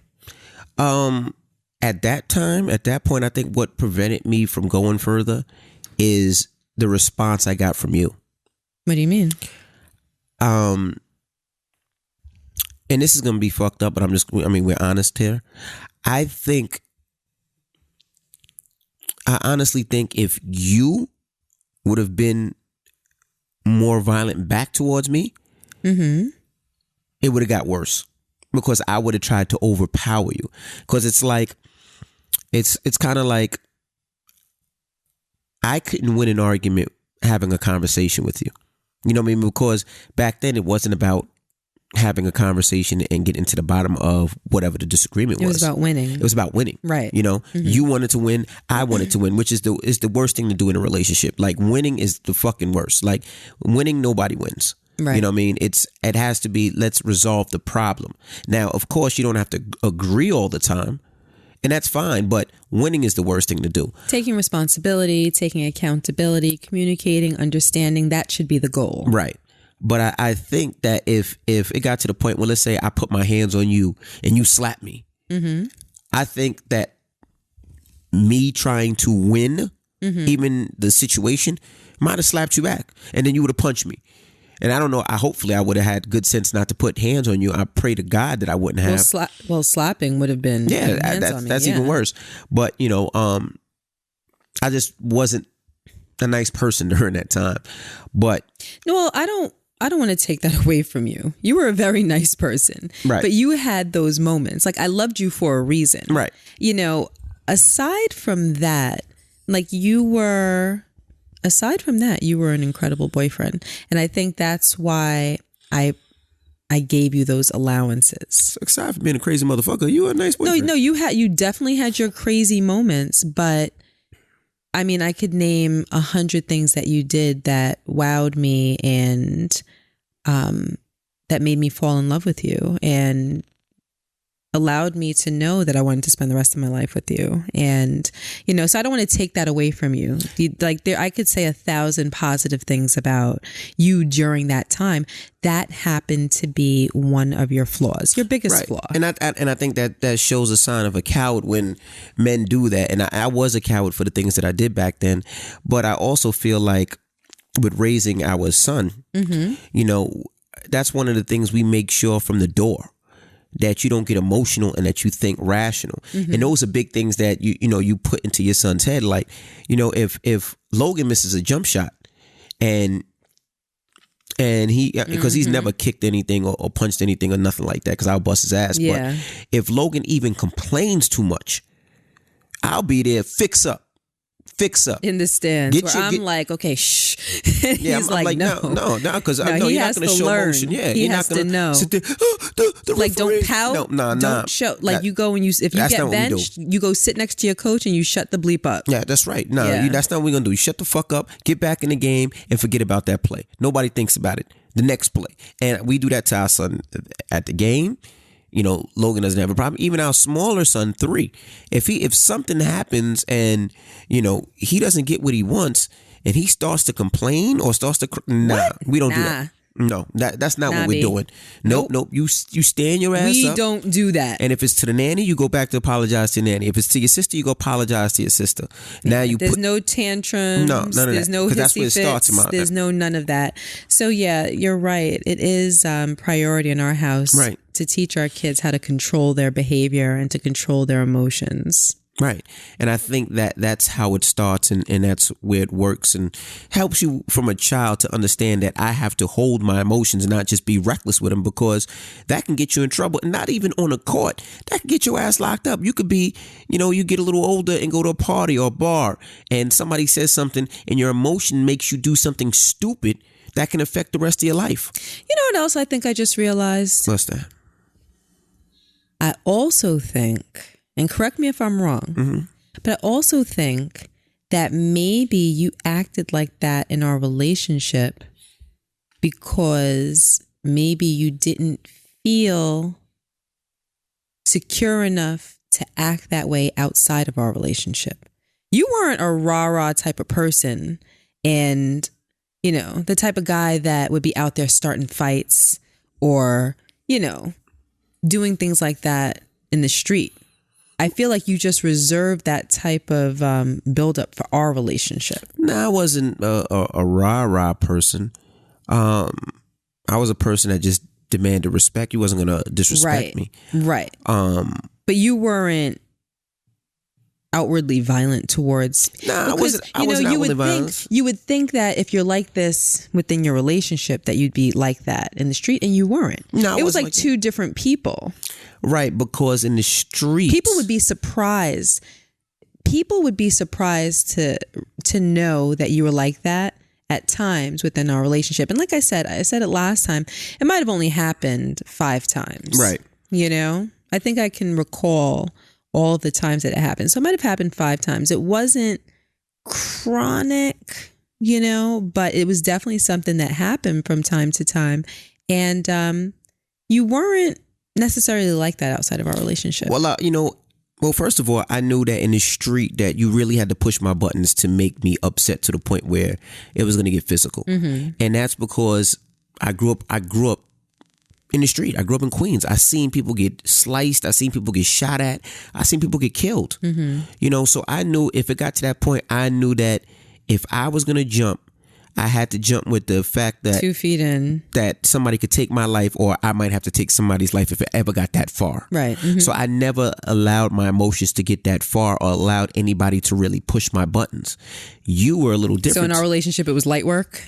Speaker 1: At that point, I think what prevented me from going further is the response I got from you.
Speaker 2: What do you mean?
Speaker 1: And this is going to be fucked up, but we're honest here. I honestly think if you would have been more violent back towards me, it would have got worse, because I would have tried to overpower you. Because it's like, it's kind of like I couldn't win an argument having a conversation with you. You know what I mean? Because back then it wasn't about having a conversation and getting to the bottom of whatever the disagreement was.
Speaker 2: It was about winning.
Speaker 1: It was about winning. Right. You wanted to win. I wanted to win, which is the worst thing to do in a relationship. Like, winning is the fucking worst. Like, winning, nobody wins. Right. You know what I mean? It has to be, let's resolve the problem. Now, of course, you don't have to agree all the time. And that's fine, but winning is the worst thing to do.
Speaker 2: Taking responsibility, taking accountability, communicating, understanding, that should be the goal.
Speaker 1: Right. But I think that if it got to the point where, let's say I put my hands on you and you slap me, I think that me trying to win, even the situation, might have slapped you back, and then you would have punched me. And I don't know. Hopefully I would have had good sense not to put hands on you. I pray to God that I wouldn't have.
Speaker 2: Slapping would have been.
Speaker 1: Yeah, that's even worse. But I just wasn't a nice person during that time. But
Speaker 2: no, I don't want to take that away from you. You were a very nice person,
Speaker 1: right?
Speaker 2: But you had those moments. Like, I loved you for a reason,
Speaker 1: right?
Speaker 2: Aside from that, aside from that, you were an incredible boyfriend. And I think that's why I gave you those allowances.
Speaker 1: Aside from being a crazy motherfucker, you were a nice boyfriend.
Speaker 2: No, you definitely had your crazy moments, but I mean, I could name 100 things that you did that wowed me and that made me fall in love with you and allowed me to know that I wanted to spend the rest of my life with you. And, so I don't want to take that away from you. I could say 1,000 positive things about you during that time. That happened to be one of your flaws, your biggest flaw.
Speaker 1: And I think that shows a sign of a coward when men do that. And I was a coward for the things that I did back then. But I also feel like with raising our son, that's one of the things we make sure from the door, that you don't get emotional and that you think rational. And those are big things that you put into your son's head. Like, if Logan misses a jump shot and he, because he's never kicked anything or punched anything or nothing like that, because I'll bust his ass.
Speaker 2: Yeah.
Speaker 1: But if Logan even complains too much, I'll be there, fix up
Speaker 2: in the stands, I'm like, okay, shh.
Speaker 1: Yeah,
Speaker 2: he's
Speaker 1: I'm
Speaker 2: like, no,
Speaker 1: because I know you're not going to show emotion. Yeah,
Speaker 2: he has to know.
Speaker 1: Sit there, the
Speaker 2: like,
Speaker 1: referee.
Speaker 2: don't pout.
Speaker 1: No,
Speaker 2: don't show. Like, you go and if you get benched, you go sit next to your coach and you shut the bleep up.
Speaker 1: Yeah, that's right. No, that's not what we're going to do. You shut the fuck up, get back in the game, and forget about that play. Nobody thinks about it. The next play. And we do that to our son at the game. Logan doesn't have a problem. Even our smaller son, 3, if something happens and he doesn't get what he wants and he starts to complain or starts to we don't do that. No, that's not what we're doing. Nope. You stand your ass up.
Speaker 2: We don't do that.
Speaker 1: And if it's to the nanny, you go back to apologize to the nanny. If it's to your sister, you go apologize to your sister. Now
Speaker 2: there's no tantrums.
Speaker 1: No, none of
Speaker 2: there's
Speaker 1: that.
Speaker 2: no hissy
Speaker 1: that's where it starts.
Speaker 2: There's no none of that. So yeah, you're right. It is priority in our house,
Speaker 1: right,
Speaker 2: to teach our kids how to control their behavior and to control their emotions.
Speaker 1: Right. And I think that's how it starts, and that's where it works and helps you from a child to understand that I have to hold my emotions and not just be reckless with them, because that can get you in trouble, and not even on a court. That can get your ass locked up. You could be, you get a little older and go to a party or a bar and somebody says something and your emotion makes you do something stupid that can affect the rest of your life.
Speaker 2: You know what else I think I just realized?
Speaker 1: What's that?
Speaker 2: I also think, and correct me if I'm wrong, but I also think that maybe you acted like that in our relationship because maybe you didn't feel secure enough to act that way outside of our relationship. You weren't a rah-rah type of person and, the type of guy that would be out there starting fights or, doing things like that in the street. I feel like you just reserved that type of buildup for our relationship.
Speaker 1: No, I wasn't a rah-rah person. I was a person that just demanded respect. You wasn't going to disrespect me.
Speaker 2: Right. But you weren't outwardly violent towards.
Speaker 1: I wasn't outwardly violent.
Speaker 2: You would think that if you're like this within your relationship, that you'd be like that in the street, and you weren't.
Speaker 1: No,
Speaker 2: it was like two different people.
Speaker 1: Right, because in the streets,
Speaker 2: people would be surprised. People would be surprised to know that you were like that at times within our relationship. And like I said it last time, it might have only happened 5 times.
Speaker 1: Right.
Speaker 2: I think I can recall all the times that it happened. So it might have happened 5 times. It wasn't chronic, but it was definitely something that happened from time to time. And you weren't necessarily like that outside of our relationship.
Speaker 1: Well, Well, first of all, I knew that in the street that you really had to push my buttons to make me upset to the point where it was going to get physical. And that's because I grew up in the street. I grew up in Queens. I seen people get sliced. I seen people get shot at. I seen people get killed. You know, so I knew if it got to that point, I knew that if I was going to jump, I had to jump with the fact that
Speaker 2: 2 feet in,
Speaker 1: that somebody could take my life, or I might have to take somebody's life if it ever got that far.
Speaker 2: Right.
Speaker 1: So I never allowed my emotions to get that far or allowed anybody to really push my buttons. You were a little different.
Speaker 2: So in our relationship, it was light work?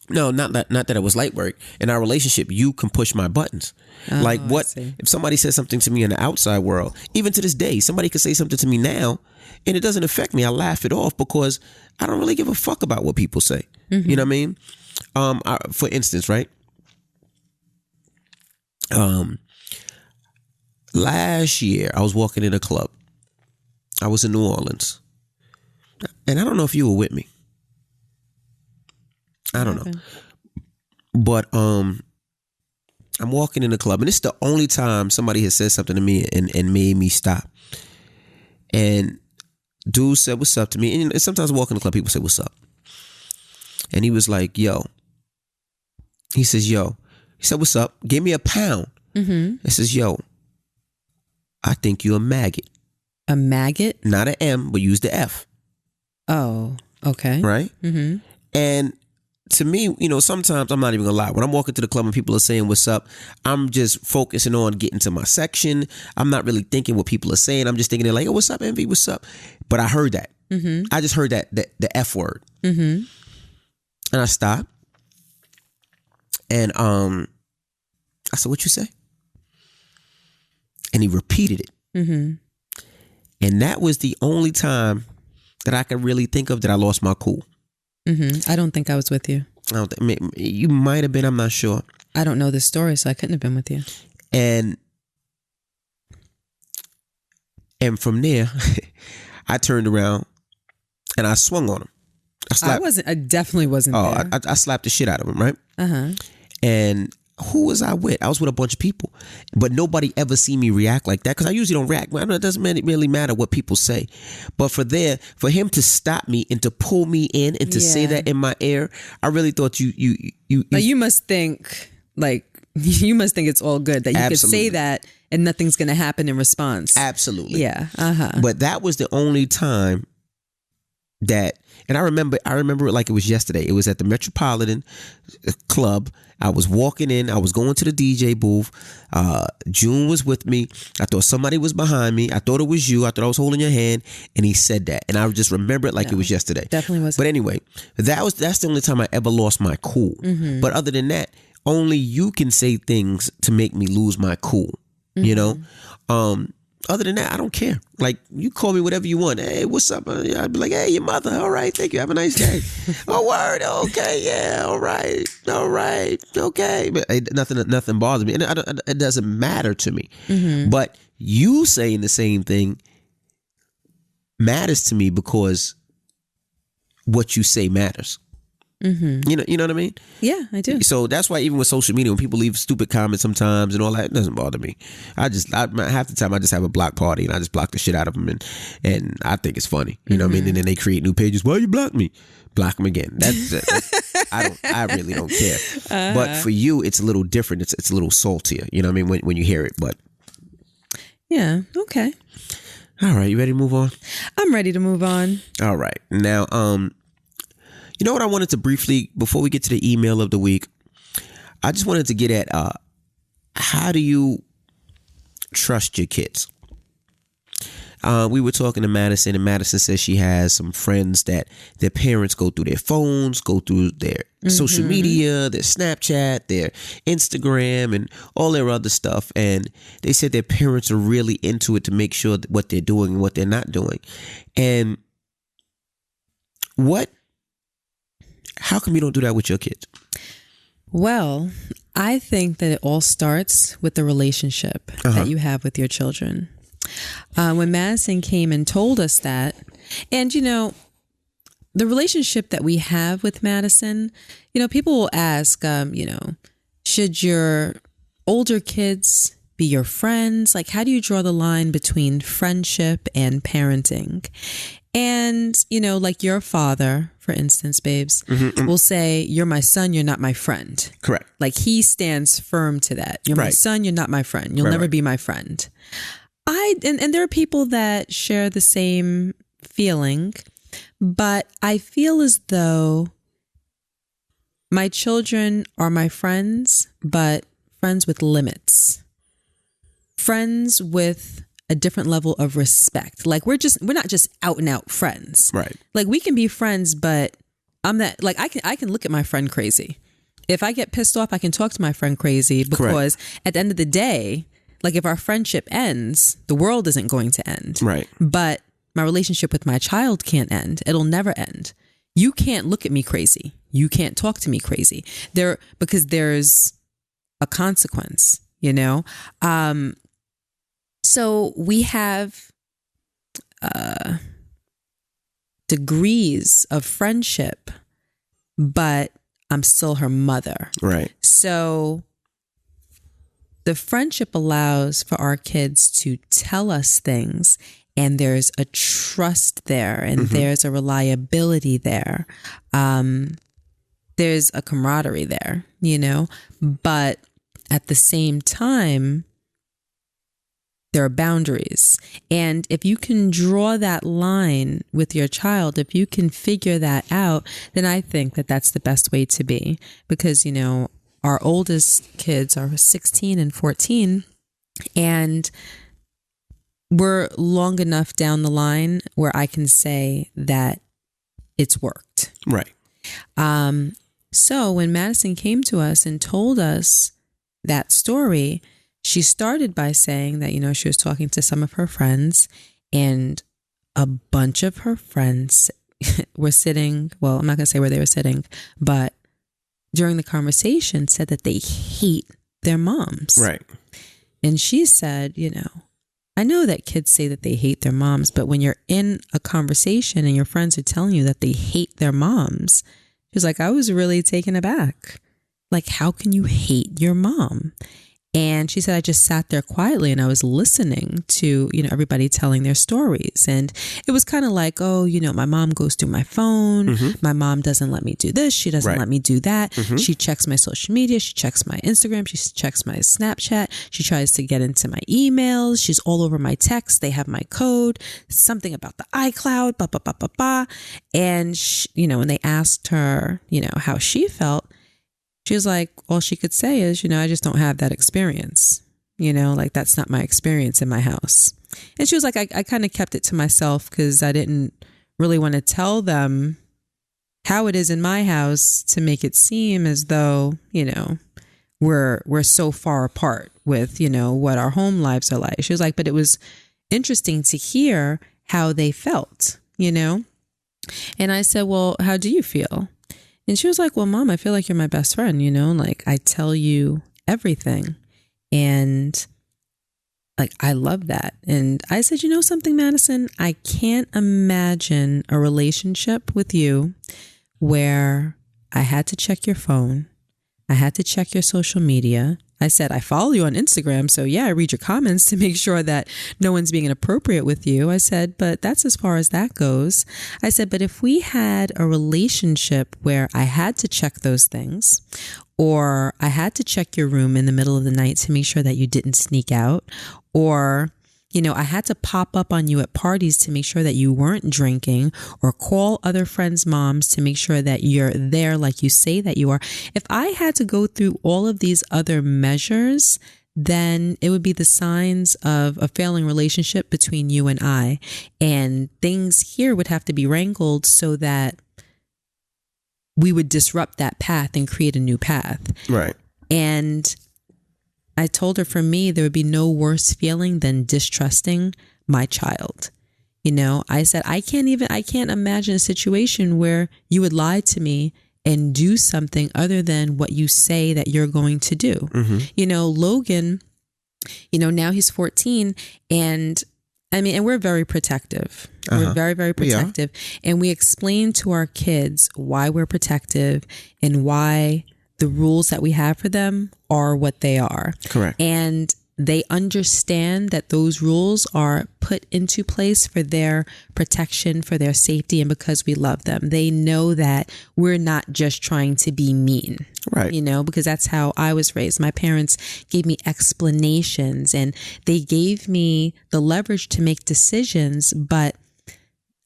Speaker 1: No, not that it was light work. In our relationship, you can push my buttons. Like what if somebody says something to me in the outside world, even to this day, somebody could say something to me now and it doesn't affect me. I laugh it off because I don't really give a fuck about what people say. You know what I mean? For instance, right? Last year I was walking in a club. I was in New Orleans. And I don't know if you were with me. I don't know. But I'm walking in the club, and it's the only time somebody has said something to me and made me stop. And dude said, "What's up?" to me. And sometimes I walk in the club, people say, "What's up?" And he was like, "Yo." He says, "Yo." He said, "What's up?" Gave me a pound. He says, "Yo, I think you're a maggot."
Speaker 2: A maggot?
Speaker 1: Not an M, but use the F.
Speaker 2: Oh, okay.
Speaker 1: Right? And to me, you know, sometimes I'm not even gonna lie. When I'm walking to the club and people are saying what's up, I'm just focusing on getting to my section. I'm not really thinking what people are saying. I'm just thinking they're like, "Oh, what's up, Envy? What's up?" But I heard that. I just heard that the F word. And I stopped. And I said, "What you say?" And he repeated it. And that was the only time that I could really think of that I lost my cool.
Speaker 2: I don't think I was with you.
Speaker 1: I don't think, you might have been. I'm not sure.
Speaker 2: I don't know this story, so I couldn't have been with you.
Speaker 1: And from there, I turned around and I swung on him.
Speaker 2: I definitely wasn't there.
Speaker 1: I slapped the shit out of him, right? And who was I with? I was with a bunch of people, but nobody ever seen me react like that because I usually don't react. It doesn't really matter what people say, but for him to stop me and to pull me in and to say that in my ear, I really thought
Speaker 2: you must think it's all good that you could say that and nothing's going to happen in response.
Speaker 1: Absolutely,
Speaker 2: yeah.
Speaker 1: But that was the only time that, and I remember it like it was yesterday. It was at the Metropolitan Club. I was walking in. I was going to the DJ booth. June was with me. I thought somebody was behind me. I thought it was you. I thought I was holding your hand. And he said that. And I just remember it like it was yesterday.
Speaker 2: Definitely was.
Speaker 1: But anyway, that's the only time I ever lost my cool. But other than that, only you can say things to make me lose my cool. You know? Other than that, I don't care. Like, you call me whatever you want. Hey, what's up? I'd be like, hey, your mother. All right, thank you. Have a nice day. Oh, word. Okay, yeah. All right. Okay. But nothing bothers me. And it doesn't matter to me. But you saying the same thing matters to me because what you say matters. You know what I mean?
Speaker 2: Yeah, I do.
Speaker 1: So that's why even with social media, when people leave stupid comments sometimes and all that, it doesn't bother me. Half the time I just have a block party and I just block the shit out of them and I think it's funny. You know what I mean? And then they create new pages. Why you block me? Block them again. That's I really don't care. But for you, it's a little different. It's a little saltier. You know what I mean? When you hear it, but
Speaker 2: yeah, okay.
Speaker 1: All right, you ready to move on?
Speaker 2: I'm ready to move on.
Speaker 1: All right, now you know what I wanted to briefly, before we get to the email of the week, I just wanted to get at how do you trust your kids? We were talking to Madison, and Madison says she has some friends that their parents go through their phones, go through their social media, their Snapchat, their Instagram, and all their other stuff. And they said their parents are really into it to make sure that what they're doing and what they're not doing. And how come you don't do that with your kids?
Speaker 2: Well, I think that it all starts with the relationship that you have with your children. When Madison came and told us that, and you know, the relationship that we have with Madison, you know, people will ask, you know, should your older kids be your friends? Like, how do you draw the line between friendship and parenting? And, you know, like your father, for instance, babes, will say, you're my son, you're not my friend.
Speaker 1: Correct.
Speaker 2: Like, he stands firm to that. You're my son, you're not my friend. You'll never be my friend. And there are people that share the same feeling, but I feel as though my children are my friends, but friends with limits. Friends with a different level of respect. Like, we're not just out and out friends.
Speaker 1: Right.
Speaker 2: Like, we can be friends, but I'm that, like, I can look at my friend crazy. If I get pissed off, I can talk to my friend crazy, because at the end of the day, like, if our friendship ends, the world isn't going to end.
Speaker 1: Right.
Speaker 2: But my relationship with my child can't end. It'll never end. You can't look at me crazy. You can't talk to me crazy. Because there's a consequence, you know? So we have degrees of friendship, but I'm still her mother.
Speaker 1: Right.
Speaker 2: So the friendship allows for our kids to tell us things, and there's a trust there, and there's a reliability there. There's a camaraderie there, you know, but at the same time, there are boundaries. And if you can draw that line with your child, if you can figure that out, then I think that that's the best way to be. Because, you know, our oldest kids are 16 and 14, and we're long enough down the line where I can say that it's worked.
Speaker 1: Right.
Speaker 2: So when Madison came to us and told us that story, she started by saying that, you know, she was talking to some of her friends, and a bunch of her friends were sitting, well, I'm not going to say where they were sitting, but during the conversation said that they hate their moms.
Speaker 1: Right.
Speaker 2: And she said, you know, I know that kids say that they hate their moms, but when you're in a conversation and your friends are telling you that they hate their moms, she was like, I was really taken aback. Like, how can you hate your mom? And she said, I just sat there quietly and I was listening to, you know, everybody telling their stories. And it was kind of like, oh, you know, my mom goes through my phone. My mom doesn't let me do this. She doesn't let me do that. She checks my social media. She checks my Instagram. She checks my Snapchat. She tries to get into my emails. She's all over my texts. They have my code, something about the iCloud, blah, blah, blah, blah, blah. And, she, you know, when they asked her, you know, how she felt, she was like, all she could say is, you know, I just don't have that experience. You know, like, that's not my experience in my house. And she was like, I kind of kept it to myself because I didn't really want to tell them how it is in my house to make it seem as though, you know, we're so far apart with, you know, what our home lives are like. She was like, but it was interesting to hear how they felt, you know? And I said, well, how do you feel? And she was like, well, Mom, I feel like you're my best friend, you know, like, I tell you everything. And like, I love that. And I said, you know something, Madison, I can't imagine a relationship with you where I had to check your phone. I had to check your social media. I said, I follow you on Instagram. So yeah, I read your comments to make sure that no one's being inappropriate with you. I said, but that's as far as that goes. I said, but if we had a relationship where I had to check those things, or I had to check your room in the middle of the night to make sure that you didn't sneak out, or, you know, I had to pop up on you at parties to make sure that you weren't drinking, or call other friends' moms to make sure that you're there like you say that you are. If I had to go through all of these other measures, then it would be the signs of a failing relationship between you and I. And things here would have to be wrangled so that we would disrupt that path and create a new path. Right. And I told her, for me, there would be no worse feeling than distrusting my child. You know, I said, I can't imagine a situation where you would lie to me and do something other than what you say that you're going to do. You know, Logan, you know, now he's 14, and I mean, and we're very protective. We're very, very protective. And we explain to our kids why we're protective and why the rules that we have for them are what they are. Correct. And they understand that those rules are put into place for their protection, for their safety, and because we love them. They know that we're not just trying to be mean.
Speaker 1: Right.
Speaker 2: You know, because that's how I was raised. My parents gave me explanations and they gave me the leverage to make decisions. But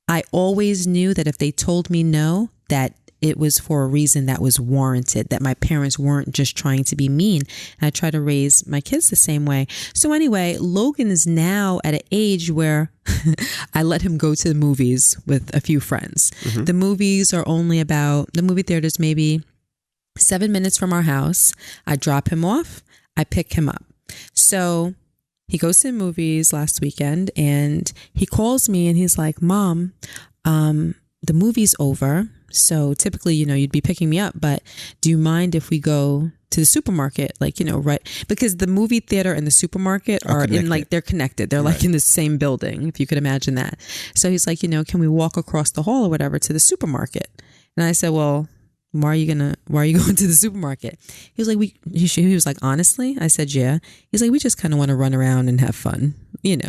Speaker 2: I always knew that if they told me no, that it was for a reason that was warranted, that my parents weren't just trying to be mean. And I try to raise my kids the same way. So anyway, Logan is now at an age where I let him go to the movies with a few friends. Mm-hmm. The movies are only the movie theater's maybe 7 minutes from our house. I drop him off. I pick him up. So he goes to the movies last weekend and he calls me and he's like, Mom, the movie's over. So typically, you'd be picking me up, but do you mind if we go to the supermarket? Right. Because the movie theater and the supermarket are they're connected. They're like in the same building, if you could imagine that. So he's like, can we walk across the hall or whatever to the supermarket? And I said, well, why are you going to the supermarket? He was like, he was like, honestly? I said, yeah. He's like, we just kind of want to run around and have fun,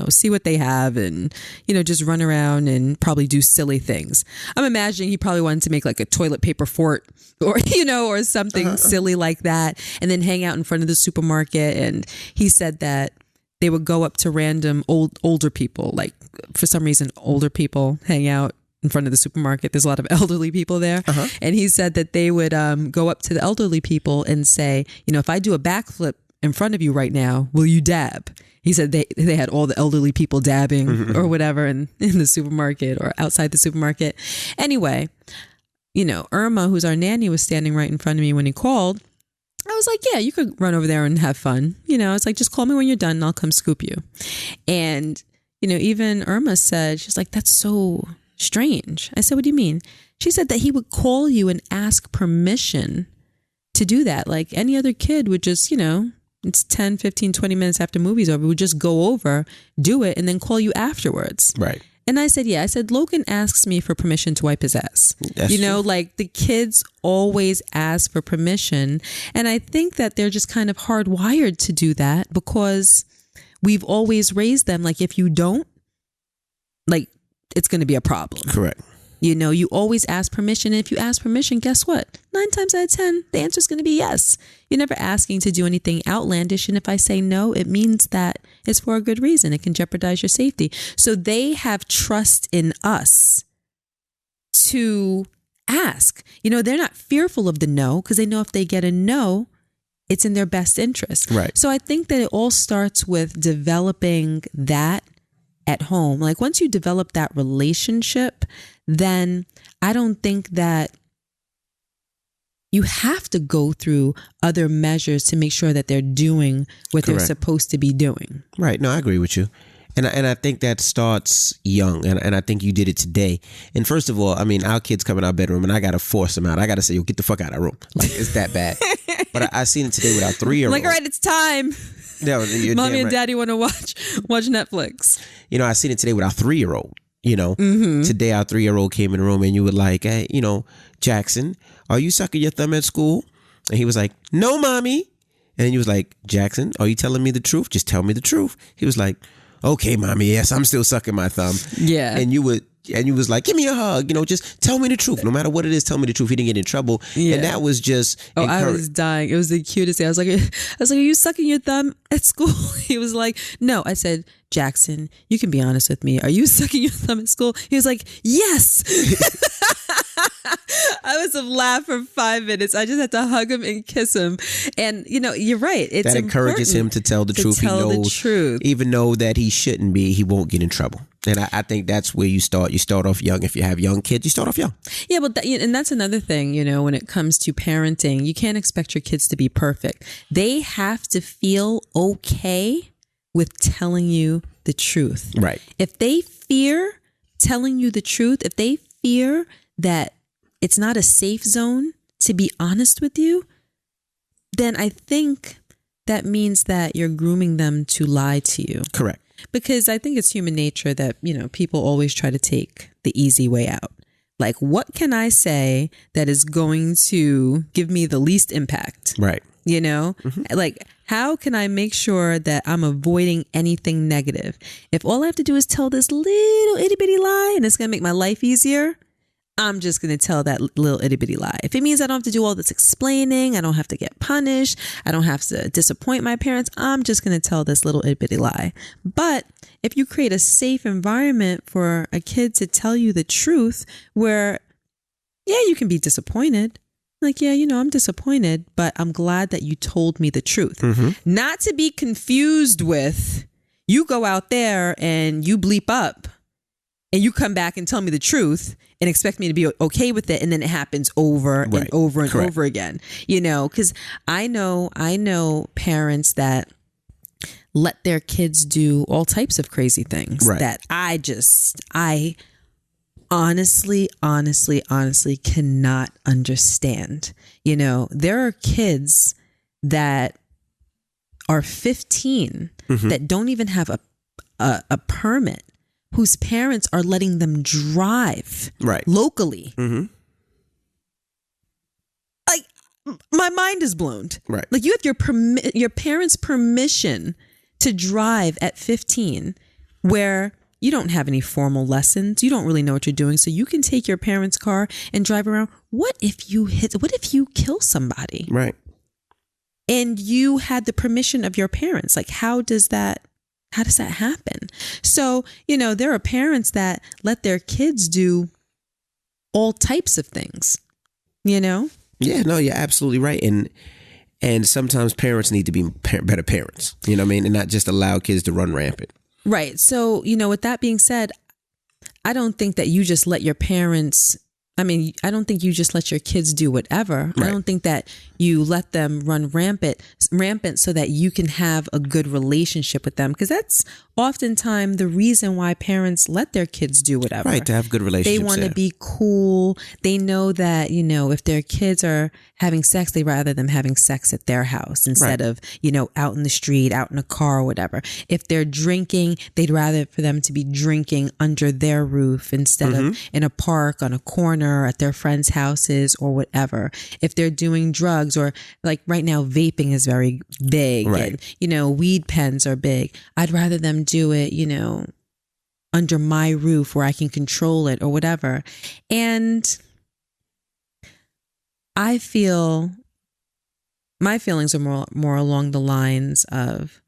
Speaker 2: see what they have and, just run around and probably do silly things. I'm imagining he probably wanted to make like a toilet paper fort or, or something silly like that and then hang out in front of the supermarket. And he said that they would go up to random older people, like for some reason, older people hang out in front of the supermarket. There's a lot of elderly people there. And he said that they would go up to the elderly people and say, if I do a backflip in front of you right now, will you dab? He said they had all the elderly people dabbing or whatever in the supermarket or outside the supermarket. Anyway, Irma, who's our nanny, was standing right in front of me when he called. I was like, yeah, you could run over there and have fun. It's like, just call me when you're done and I'll come scoop you. And, even Irma said, she's like, that's so strange. I said, what do you mean? She said that he would call you and ask permission to do that. Like any other kid would just, it's 10, 15, 20 minutes after movie's over, would just go over, do it, and then call you afterwards.
Speaker 1: Right.
Speaker 2: And I said, yeah. I said, Logan asks me for permission to wipe his ass. That's true. Like the kids always ask for permission. And I think that they're just kind of hardwired to do that because we've always raised them. Like if you don't, like, it's going to be a problem.
Speaker 1: Correct.
Speaker 2: You always ask permission. And if you ask permission, guess what? 9 times out of 10, the answer is going to be yes. You're never asking to do anything outlandish. And if I say no, it means that it's for a good reason. It can jeopardize your safety. So they have trust in us to ask. They're not fearful of the no because they know if they get a no, it's in their best interest.
Speaker 1: Right.
Speaker 2: So I think that it all starts with developing that at home. Like once you develop that relationship, then I don't think that you have to go through other measures to make sure that they're doing what Correct. They're supposed to be doing.
Speaker 1: Right. No, I agree with you. And I think that starts young. And I think you did it today. And first of all, I mean, our kids come in our bedroom and I got to force them out. I got to say, yo, get the fuck out of our room. Like, it's that bad. But I seen it today with our 3-year-old.
Speaker 2: Like, all right, it's time.
Speaker 1: No,
Speaker 2: Mommy and Daddy want to watch Netflix.
Speaker 1: I seen it today with our 3-year-old. Today our 3-year-old came in the room and you were like, hey, Jackson, are you sucking your thumb at school? And he was like, no, Mommy. And then you was like, Jackson, are you telling me the truth? Just tell me the truth. He was like, okay, Mommy, yes, I'm still sucking my thumb.
Speaker 2: Yeah.
Speaker 1: And you was like, give me a hug, just tell me the truth. No matter what it is, tell me the truth. He didn't get in trouble. Yeah. And that was just
Speaker 2: I was dying. It was the cutest thing. I was like, are you sucking your thumb at school? He was like, no. I said, Jackson, you can be honest with me. Are you sucking your thumb at school? He was like, yes. I was laugh for 5 minutes. I just had to hug him and kiss him. And, you're right. It's
Speaker 1: that encourages him to tell the truth. He knows, the truth. Even though that he shouldn't be, he won't get in trouble. And I think that's where you start. You start off young. If you have young kids, you start off young.
Speaker 2: Yeah, but and that's another thing, when it comes to parenting, you can't expect your kids to be perfect. They have to feel okay with telling you the truth.
Speaker 1: Right.
Speaker 2: If they fear telling you the truth, if they fear that it's not a safe zone to be honest with you, then I think that means that you're grooming them to lie to you.
Speaker 1: Correct.
Speaker 2: Because I think it's human nature that, people always try to take the easy way out. Like, what can I say that is going to give me the least impact?
Speaker 1: Right.
Speaker 2: You know, like, how can I make sure that I'm avoiding anything negative? If all I have to do is tell this little itty bitty lie and it's going to make my life easier, I'm just going to tell that little itty bitty lie. If it means I don't have to do all this explaining, I don't have to get punished, I don't have to disappoint my parents, I'm just going to tell this little itty bitty lie. But if you create a safe environment for a kid to tell you the truth where, yeah, you can be disappointed. Like, yeah, you know, I'm disappointed, but I'm glad that you told me the truth. Not to be confused with, you go out there and you bleep up and you come back and tell me the truth and expect me to be okay with it. And then it happens over and over and over again, you know, because I know parents that let their kids do all types of crazy things that I honestly cannot understand. You know, there are kids that are 15 that don't even have a permit, whose parents are letting them drive locally. Like, my mind is blown. Like, you have your parents' permission to drive at 15, where you don't have any formal lessons. You don't really know what you're doing. So you can take your parents' car and drive around. What if you kill somebody? Right. And you had the permission of your parents. Like, how does that happen? So, you know, there are parents that let their kids do all types of things, you know?
Speaker 1: Yeah, no, you're absolutely right. And sometimes parents need to be better parents, you know what I mean? And not just allow kids to run rampant.
Speaker 2: Right. So, you know, with that being said, I don't think that you just let your parents, I don't think you just let your kids do whatever. I don't think that you let them run rampant so that you can have a good relationship with them. Because that's oftentimes the reason why parents let their kids do whatever.
Speaker 1: Right, to have good relationships.
Speaker 2: They want to be cool. They know that, you know, if their kids are having sex, they'd rather them having sex at their house instead of, you know, out in the street, out in a car or whatever. If they're drinking, they'd rather for them to be drinking under their roof instead of in a park, on a corner, at their friends' houses or whatever. If they're doing drugs, or like right now, vaping is very big and, you know, weed pens are big. I'd rather them do it, you know, under my roof where I can control it or whatever. And I feel my feelings are more along the lines of,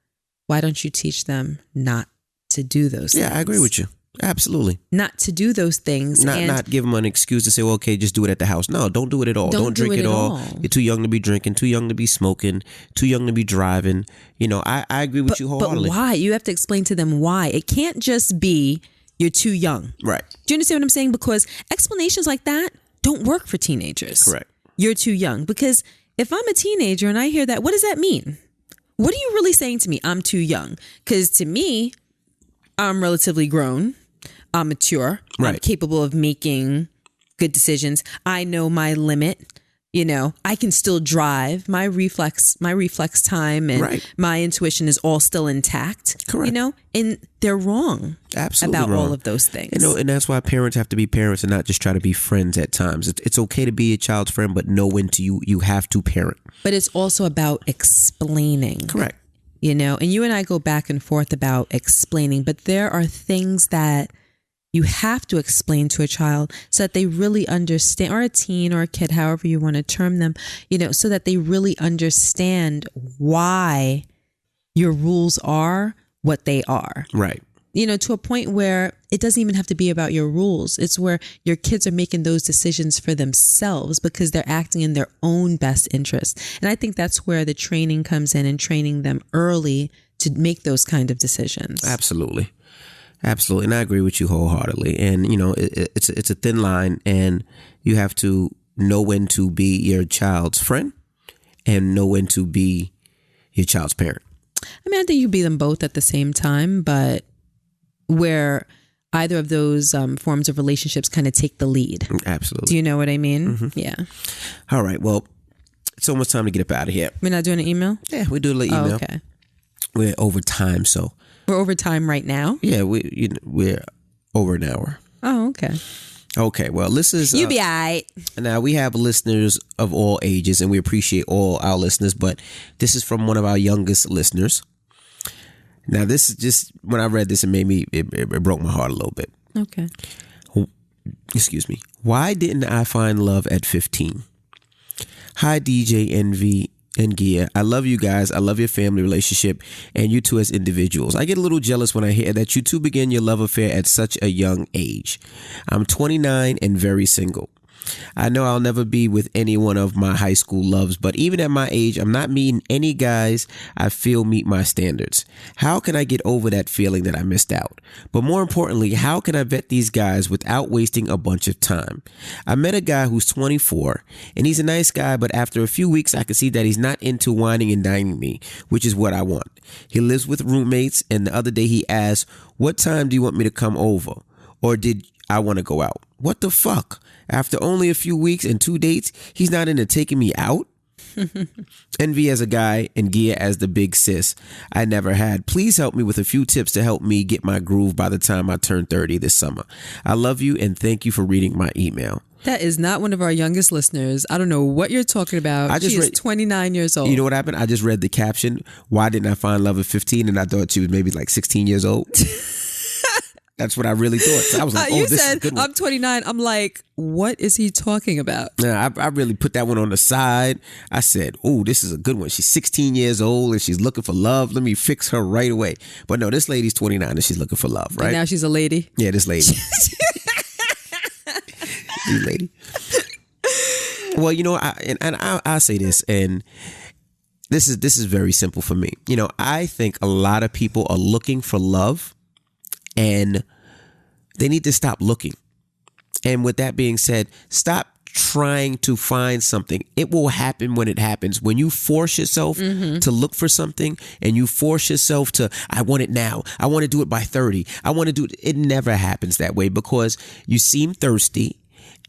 Speaker 2: why don't you teach them not to do those things?
Speaker 1: Yeah, I agree with you. Absolutely.
Speaker 2: Not to do those things.
Speaker 1: Not give them an excuse to say, well, okay, just do it at the house. No, don't do it at all. Don't drink it all. You're too young to be drinking, too young to be smoking, too young to be driving. You know, I agree with you wholeheartedly.
Speaker 2: But why? You have to explain to them why. It can't just be you're too young.
Speaker 1: Right.
Speaker 2: Do you understand what I'm saying? Because explanations like that don't work for teenagers.
Speaker 1: Correct.
Speaker 2: You're too young. Because if I'm a teenager and I hear that, what does that mean? What are you really saying to me? I'm too young. Because to me, I'm relatively grown. I'm mature. I'm capable of making good decisions. I know my limit. You know, I can still drive. My reflex time and my intuition is all still intact.
Speaker 1: Correct.
Speaker 2: You know, and they're wrong.
Speaker 1: Absolutely
Speaker 2: about
Speaker 1: wrong.
Speaker 2: all of those things.
Speaker 1: You know, and that's why parents have to be parents and not just try to be friends at times. It's okay to be a child's friend, but know when to you have to parent.
Speaker 2: But it's also about explaining.
Speaker 1: Correct.
Speaker 2: You know, and you and I go back and forth about explaining, but there are things that you have to explain to a child so that they really understand, or a teen or a kid, however you want to term them, you know, so that they really understand why your rules are what they are.
Speaker 1: Right.
Speaker 2: You know, to a point where it doesn't even have to be about your rules. It's where your kids are making those decisions for themselves because they're acting in their own best interest. And I think that's where the training comes in, and training them early to make those kind of decisions.
Speaker 1: Absolutely. Absolutely. And I agree with you wholeheartedly. And, you know, it's a thin line, and you have to know when to be your child's friend and know when to be your child's parent.
Speaker 2: I mean, I think you be them both at the same time, but where either of those forms of relationships kind of take the lead.
Speaker 1: Absolutely.
Speaker 2: Do you know what I mean?
Speaker 1: Mm-hmm.
Speaker 2: Yeah.
Speaker 1: All right. Well, it's almost time to get up out of here.
Speaker 2: We're not doing an email?
Speaker 1: Yeah, we do a little email.
Speaker 2: Oh, okay.
Speaker 1: We're over time, so.
Speaker 2: We're over time right now?
Speaker 1: Yeah, we're over an hour.
Speaker 2: Oh, okay.
Speaker 1: Okay, well, this is...
Speaker 2: You be all right.
Speaker 1: Now, we have listeners of all ages, and we appreciate all our listeners, but this is from one of our youngest listeners. Now, this is just... When I read this, it made me... It broke my heart a little bit.
Speaker 2: Okay.
Speaker 1: Excuse me. Why didn't I find love at 15? Hi, DJ Envy and Gia. I love you guys. I love your family relationship and you two as individuals. I get a little jealous when I hear that you two began your love affair at such a young age. I'm 29 and very single. I know I'll never be with any one of my high school loves, but even at my age, I'm not meeting any guys I feel meet my standards. How can I get over that feeling that I missed out? But more importantly, how can I vet these guys without wasting a bunch of time? I met a guy who's 24 and he's a nice guy, but after a few weeks, I could see that he's not into whining and dining me, which is what I want. He lives with roommates, and the other day he asked, "What time do you want me to come over? Or did I want to go out?" What the fuck? After only a few weeks and 2 dates, he's not into taking me out? Envy as a guy and Gia as the big sis I never had. Please help me with a few tips to help me get my groove by the time I turn 30 this summer. I love you and thank you for reading my email.
Speaker 2: That is not one of our youngest listeners. I don't know what you're talking about. She is 29 years old.
Speaker 1: You know what happened? I just read the caption, "Why didn't I find love at 15?" And I thought she was maybe like 16 years old. That's what I really thought. So I was like,
Speaker 2: you
Speaker 1: this
Speaker 2: said,
Speaker 1: is a good one.
Speaker 2: I'm 29. I'm like, what is he talking about?
Speaker 1: Yeah, I really put that one on the side. I said, oh, this is a good one. She's 16 years old and she's looking for love. Let me fix her right away. But no, this lady's 29 and she's looking for love, right?
Speaker 2: And now she's a lady?
Speaker 1: Yeah, this lady. This lady. Well, you know, I'll say this, and this is very simple for me. You know, I think a lot of people are looking for love, and they need to stop looking. And with that being said, stop trying to find something. It will happen when it happens. When you force yourself to look for something and you force yourself to, I want it now. I want to do it by 30. I want to do it. It never happens that way because you seem thirsty.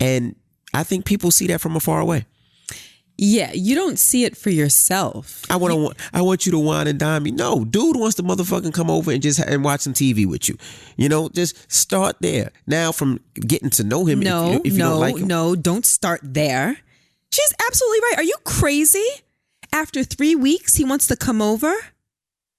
Speaker 1: And I think people see that from afar away.
Speaker 2: Yeah, you don't see it for yourself.
Speaker 1: I want you to wine and dine me. No, dude wants to motherfucking come over and just and watch some TV with you. You know, just start there. Now from getting to know him. If you don't like him.
Speaker 2: No, don't start there. She's absolutely right. Are you crazy? After 3 weeks, he wants to come over?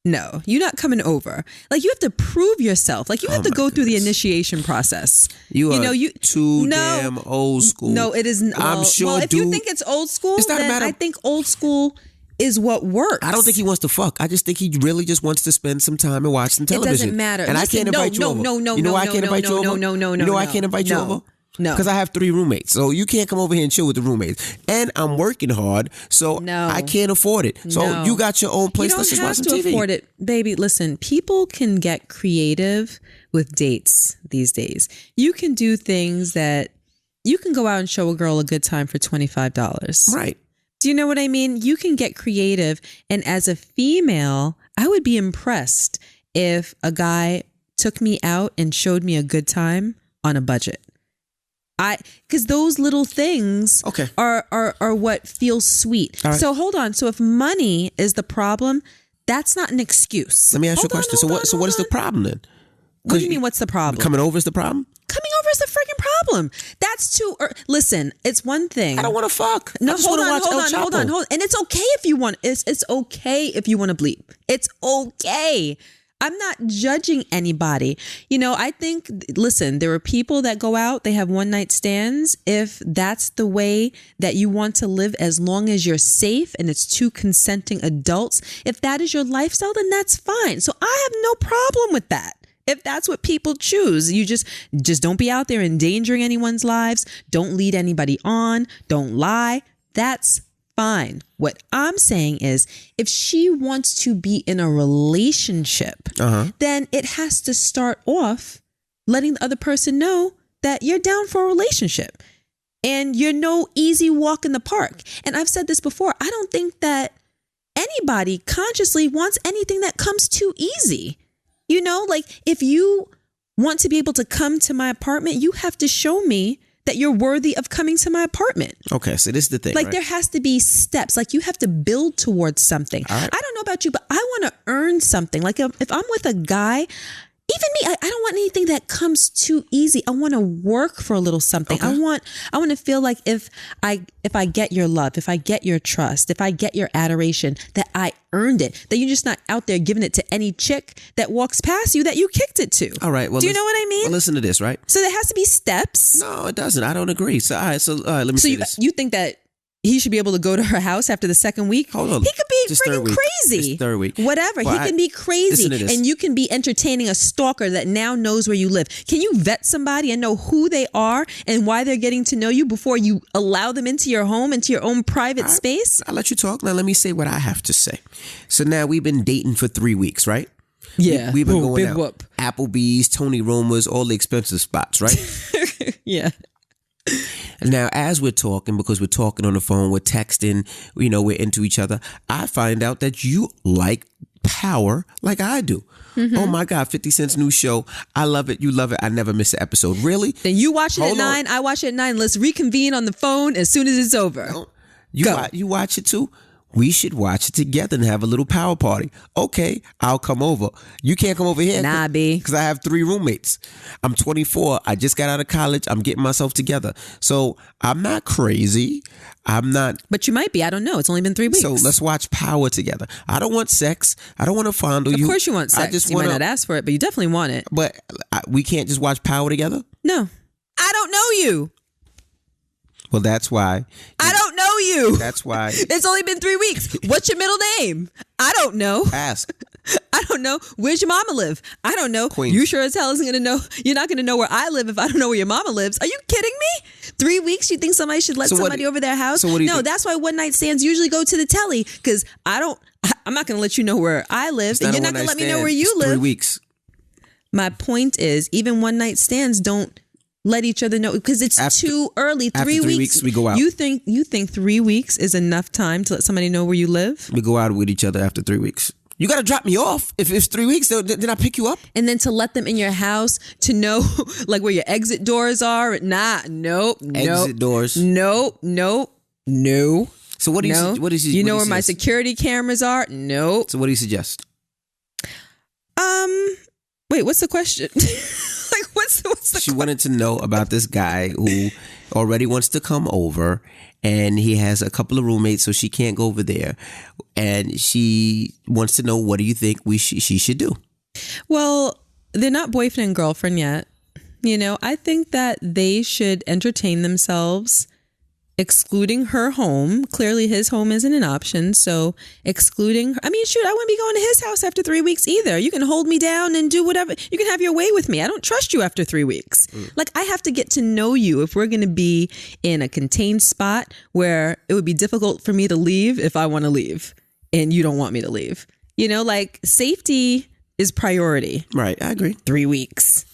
Speaker 2: No, you're not coming over. Like, you have to prove yourself. Like, you have to go through the initiation process.
Speaker 1: You too damn old school.
Speaker 2: No, it isn't.
Speaker 1: I'm sure.
Speaker 2: Well, if you think it's old school, then I think old school is what works.
Speaker 1: I don't think he wants to fuck. I just think he really just wants to spend some time and watch some television.
Speaker 2: It doesn't matter.
Speaker 1: And I can't invite you over. You know why I can't invite you over?
Speaker 2: No.
Speaker 1: You know why I can't invite you over?
Speaker 2: No.
Speaker 1: Because I have 3 roommates. So you can't come over here and chill with the roommates. And I'm working hard, so I can't afford it. So you got your own place. Let's just watch some TV. You don't have to afford it.
Speaker 2: Baby, listen, people can get creative with dates these days. You can do things that you can go out and show a girl a good time for $25.
Speaker 1: Right.
Speaker 2: Do you know what I mean? You can get creative. And as a female, I would be impressed if a guy took me out and showed me a good time on a budget. Because those little things are what feels sweet. Right. So hold on. So if money is the problem, that's not an excuse.
Speaker 1: Let me ask you a question. So what is the problem then?
Speaker 2: What do you mean? What's the problem?
Speaker 1: Coming over is the problem?
Speaker 2: Coming over is the freaking problem. That's too. Listen, it's one thing.
Speaker 1: I don't want to fuck.
Speaker 2: No, hold on. And it's okay if you want. It's okay if you want to bleep. It's okay. I'm not judging anybody. You know, I think, listen, there are people that go out, they have one night stands. If that's the way that you want to live, as long as you're safe and it's 2 consenting adults, if that is your lifestyle, then that's fine. So I have no problem with that. If that's what people choose, you just don't be out there endangering anyone's lives. Don't lead anybody on. Don't lie. That's fine. What I'm saying is, if she wants to be in a relationship, then it has to start off letting the other person know that you're down for a relationship and you're no easy walk in the park. And I've said this before. I don't think that anybody consciously wants anything that comes too easy. You know, like, if you want to be able to come to my apartment, you have to show me that you're worthy of coming to my apartment.
Speaker 1: Okay, so this is the thing.
Speaker 2: Like,
Speaker 1: right?
Speaker 2: There has to be steps. Like, you have to build towards something. Right. I don't know about you, but I want to earn something. Like, if I'm with a guy, even me, I don't want anything that comes too easy. I want to work for a little something.
Speaker 1: Okay.
Speaker 2: I want to feel like if I get your love, if I get your trust, if I get your adoration, that I earned it. That you're just not out there giving it to any chick that walks past you that you kicked it to.
Speaker 1: All right. Well,
Speaker 2: do you know what I mean?
Speaker 1: Well, listen to this, right?
Speaker 2: So there has to be steps.
Speaker 1: No, it doesn't. I don't agree. So, all right, let me say this.
Speaker 2: You think that he should be able to go to her house after the second week?
Speaker 1: Hold on.
Speaker 2: He could be
Speaker 1: Just
Speaker 2: freaking crazy.
Speaker 1: It's third week.
Speaker 2: Whatever.
Speaker 1: Well,
Speaker 2: he can be crazy. And you can be entertaining a stalker that now knows where you live. Can you vet somebody and know who they are and why they're getting to know you before you allow them into your home, into your own private space?
Speaker 1: I'll let you talk. Now, let me say what I have to say. So now we've been dating for 3 weeks, right?
Speaker 2: Yeah.
Speaker 1: We've been going
Speaker 2: big
Speaker 1: out.
Speaker 2: whoop.
Speaker 1: Applebee's, Tony Roma's, all the expensive spots, right?
Speaker 2: Yeah.
Speaker 1: Now, as we're talking, because we're talking on the phone, we're texting, we're into each other, I find out that you like power like I do. Mm-hmm. Oh my God, 50 Cent's new show. I love it. You love it. I never miss an episode. Really?
Speaker 2: Then you watch it at 9. I watch it at 9. Let's reconvene on the phone as soon as it's over.
Speaker 1: You watch it too? We should watch it together and have a little power party. Okay, I'll come over. You can't come over here.
Speaker 2: Nah, B.
Speaker 1: Because I have 3 roommates. I'm 24. I just got out of college. I'm getting myself together. So I'm not crazy. I'm not.
Speaker 2: But you might be. I don't know. It's only been 3 weeks.
Speaker 1: So let's watch power together. I don't want sex. I don't want to fondle you.
Speaker 2: Of course you want sex. You might not ask for it, but you definitely want it.
Speaker 1: But we can't just watch power together?
Speaker 2: No. I don't know you.
Speaker 1: Well, that's why.
Speaker 2: I don't know you.
Speaker 1: That's why.
Speaker 2: It's only been 3 weeks. What's your middle name? I don't know.
Speaker 1: Ask.
Speaker 2: I don't know. Where's your mama live? I don't know.
Speaker 1: Queens.
Speaker 2: You sure as hell isn't going to know. You're not going to know where I live if I don't know where your mama lives. Are you kidding me? 3 weeks? You think somebody should let somebody over their house?
Speaker 1: So what do you think?
Speaker 2: That's why one night stands usually go to the telly, because I'm not going to let you know where I live, and you're not going to let me know where you live.
Speaker 1: 3 weeks.
Speaker 2: My point is, even one night stands don't let each other know, because it's too early.
Speaker 1: After 3 weeks, we go out.
Speaker 2: You think 3 weeks is enough time to let somebody know where you live?
Speaker 1: We go out with each other after 3 weeks. You got to drop me off. If it's 3 weeks, then I pick you up.
Speaker 2: And then to let them in your house, to know like where your exit doors are. Nope.
Speaker 1: Exit doors.
Speaker 2: Nope.
Speaker 1: So what do you? What is
Speaker 2: you know where my security cameras are? Nope.
Speaker 1: So what do you suggest?
Speaker 2: Wait, what's the question? Like, what's the?
Speaker 1: She wanted to know about this guy who already wants to come over, and he has a couple of roommates, so she can't go over there. And she wants to know, what do you think she should do?
Speaker 2: Well, they're not boyfriend and girlfriend yet. I think that they should entertain themselves, excluding her home. Clearly his home isn't an option, so excluding. I wouldn't be going to his house after 3 weeks either. You can hold me down and do whatever. You can have your way with me. I don't trust you after 3 weeks. Like, I have to get to know you if we're going to be in a contained spot where it would be difficult for me to leave if I want to leave and you don't want me to leave. Like, safety is priority.
Speaker 1: Right, I agree.
Speaker 2: 3 weeks.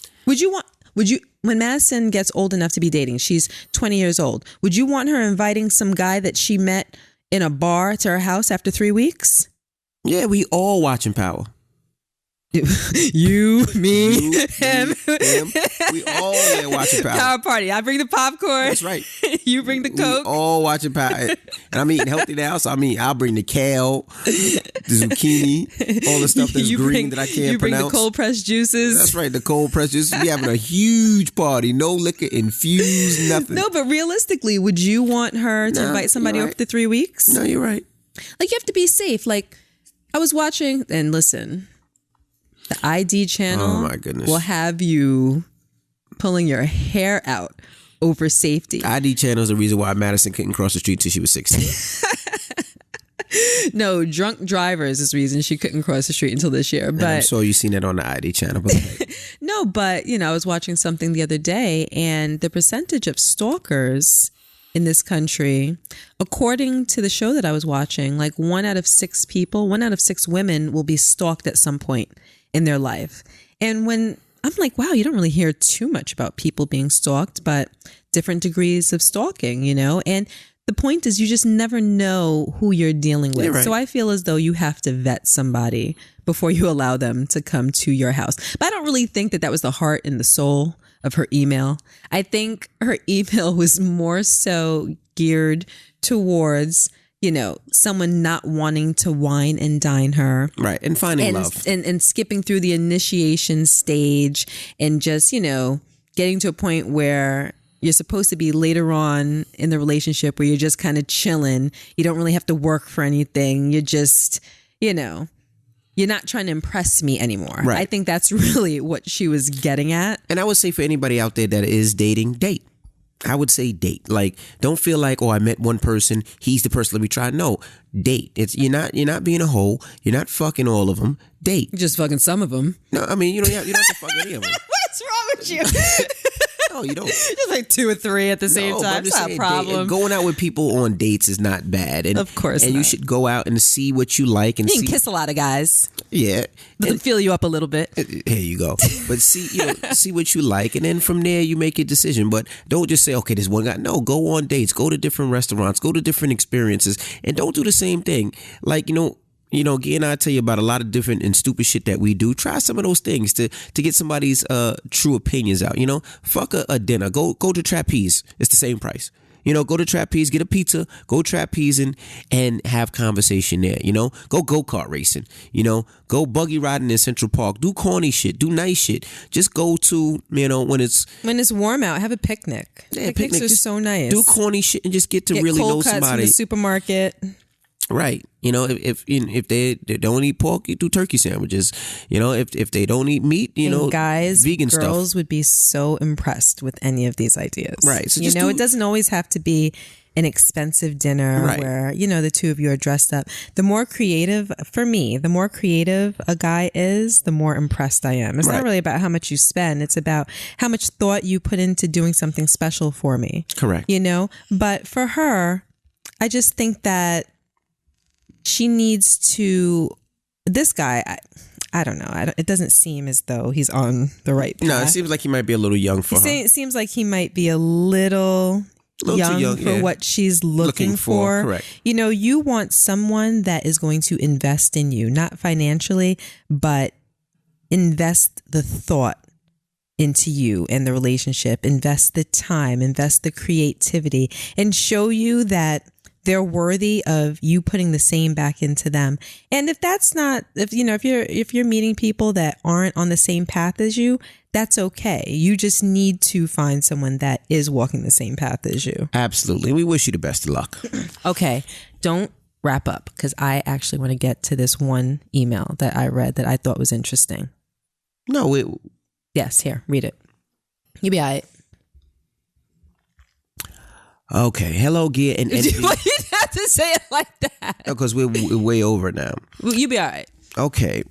Speaker 2: When Madison gets old enough to be dating, she's 20 years old, would you want her inviting some guy that she met in a bar to her house after 3 weeks?
Speaker 1: Yeah, we all watching Power.
Speaker 2: You, me, him.
Speaker 1: We all there watching Power.
Speaker 2: Power party. I bring the popcorn.
Speaker 1: That's right.
Speaker 2: You bring the Coke.
Speaker 1: We all watching Power. And I'm eating healthy now, so I'll bring the kale, the zucchini, all the stuff that's green that I can't pronounce.
Speaker 2: You bring the cold pressed juices.
Speaker 1: That's right, the cold pressed juices. We having a huge party. No liquor infused, nothing.
Speaker 2: No, but realistically, would you want her to invite somebody over for 3 weeks?
Speaker 1: No, you're right.
Speaker 2: Like, you have to be safe. Like, I was watching, and listen, the ID channel,
Speaker 1: oh my goodness,
Speaker 2: will have you pulling your hair out over safety.
Speaker 1: ID channel is the reason why Madison couldn't cross the street till she was 16.
Speaker 2: No, drunk drivers is the reason she couldn't cross the street until this year. But
Speaker 1: I'm sure you've seen that on the ID channel. But
Speaker 2: no, but I was watching something the other day, and the percentage of stalkers in this country, according to the show that I was watching, like 1 out of 6 people, 1 out of 6 women will be stalked at some point in their life. And when I'm like, wow, you don't really hear too much about people being stalked, but different degrees of stalking, and the point is, you just never know who you're dealing with. Right. So I feel as though you have to vet somebody before you allow them to come to your house. But I don't really think that was the heart and the soul of her email. I think her email was more so geared towards someone not wanting to wine and dine her.
Speaker 1: Right. And finding love.
Speaker 2: And skipping through the initiation stage and just, getting to a point where you're supposed to be later on in the relationship where you're just kind of chilling. You don't really have to work for anything. You're just, you're not trying to impress me anymore.
Speaker 1: Right.
Speaker 2: I think that's really what she was getting at.
Speaker 1: And I would say for anybody out there that is dating, date. I would say date. Like, don't feel like, I met one person, he's the person, let me try. No, date. You're not being a hoe. You're not fucking all of them. Date.
Speaker 2: You're just fucking some of them.
Speaker 1: No, I mean, you don't have to fuck any of them.
Speaker 2: What's wrong with you?
Speaker 1: No, you don't.
Speaker 2: Just like 2 or 3 at the same time. It's not a problem.
Speaker 1: Going out with people on dates is not bad. And,
Speaker 2: of course
Speaker 1: And
Speaker 2: not.
Speaker 1: You should go out and see what you like. And
Speaker 2: you can kiss a lot of guys.
Speaker 1: Yeah.
Speaker 2: And feel you up a little bit.
Speaker 1: Here you go. But see what you like. And then from there, you make your decision. But don't just say, okay, this one guy. No, go on dates. Go to different restaurants. Go to different experiences. And don't do the same thing. Like, Gia and I tell you about a lot of different and stupid shit that we do. Try some of those things to get somebody's true opinions out. Fuck a dinner. Go to Trapeze. It's the same price. Go to Trapeze, get a pizza, go trapezing and have conversation there. Go go-kart racing. Go buggy riding in Central Park. Do corny shit. Do nice shit. Just go to, when it's
Speaker 2: warm out, have a picnic.
Speaker 1: Yeah,
Speaker 2: Picnics are so nice.
Speaker 1: Do corny shit and just get really know somebody.
Speaker 2: Cold cuts from the supermarket.
Speaker 1: Right. If they don't eat pork, you do turkey sandwiches. If they don't eat meat,
Speaker 2: and guys,
Speaker 1: vegan stuff.
Speaker 2: Girls would be so impressed with any of these ideas.
Speaker 1: Right. So
Speaker 2: it doesn't always have to be an expensive dinner where, the two of you are dressed up. The more creative, for me, the more creative a guy is, the more impressed I am. It's not really about how much you spend. It's about how much thought you put into doing something special for me.
Speaker 1: Correct.
Speaker 2: But for her, I just think that she needs to, this guy, I don't know. It doesn't seem as though he's on the right path.
Speaker 1: No, it seems like he might be a little young for her.
Speaker 2: It seems like he might be a little young for what she's looking for.
Speaker 1: Correct.
Speaker 2: You want someone that is going to invest in you, not financially, but invest the thought into you and the relationship, invest the time, invest the creativity, and show you that they're worthy of you putting the same back into them. And if that's not, if you're meeting people that aren't on the same path as you, that's okay. You just need to find someone that is walking the same path as you.
Speaker 1: Absolutely. We wish you the best of luck.
Speaker 2: Okay. Don't wrap up because I actually want to get to this one email that I read that I thought was interesting.
Speaker 1: No,
Speaker 2: Yes, here, read it. You'll be all right.
Speaker 1: Okay. Hello, Gia and Envy.
Speaker 2: You didn't have to say it like that.
Speaker 1: Because we're way over now.
Speaker 2: You'll be all right.
Speaker 1: Okay.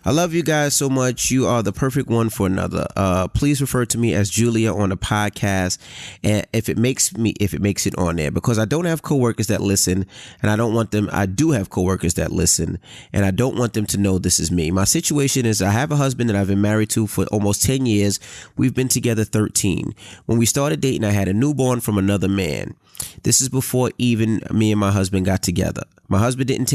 Speaker 1: I love you guys so much. You are the perfect one for another. Please refer to me as Julia on the podcast, and if it makes it on there, because I don't have coworkers that listen, and I don't want them. I do have coworkers that listen, and I don't want them to know this is me. My situation is I have a husband that I've been married to for almost 10 years. We've been together 13. When we started dating, I had a newborn from another man. This is before even me and my husband got together. My husband didn't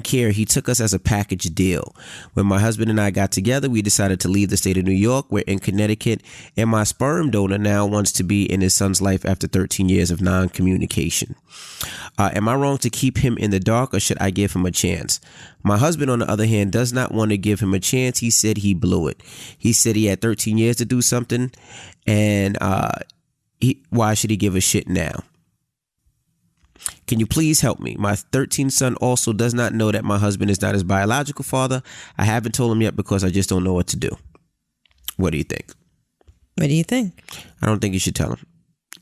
Speaker 1: care. He took us as a package deal. When my husband and I got together, we decided to leave the state of New York. We're in Connecticut, and my sperm donor now wants to be in his son's life after 13 years of non-communication. Am I wrong to keep him in the dark, or should I give him a chance? My husband, on the other hand, does not want to give him a chance. He said he blew it. He said he had 13 years to do something, and why should he give a shit now? Can you please help me? My 13 son also does not know that my husband is not his biological father. I haven't told him yet because I just don't know what to do. What do you think?
Speaker 2: What do you think?
Speaker 1: I don't think you should tell him.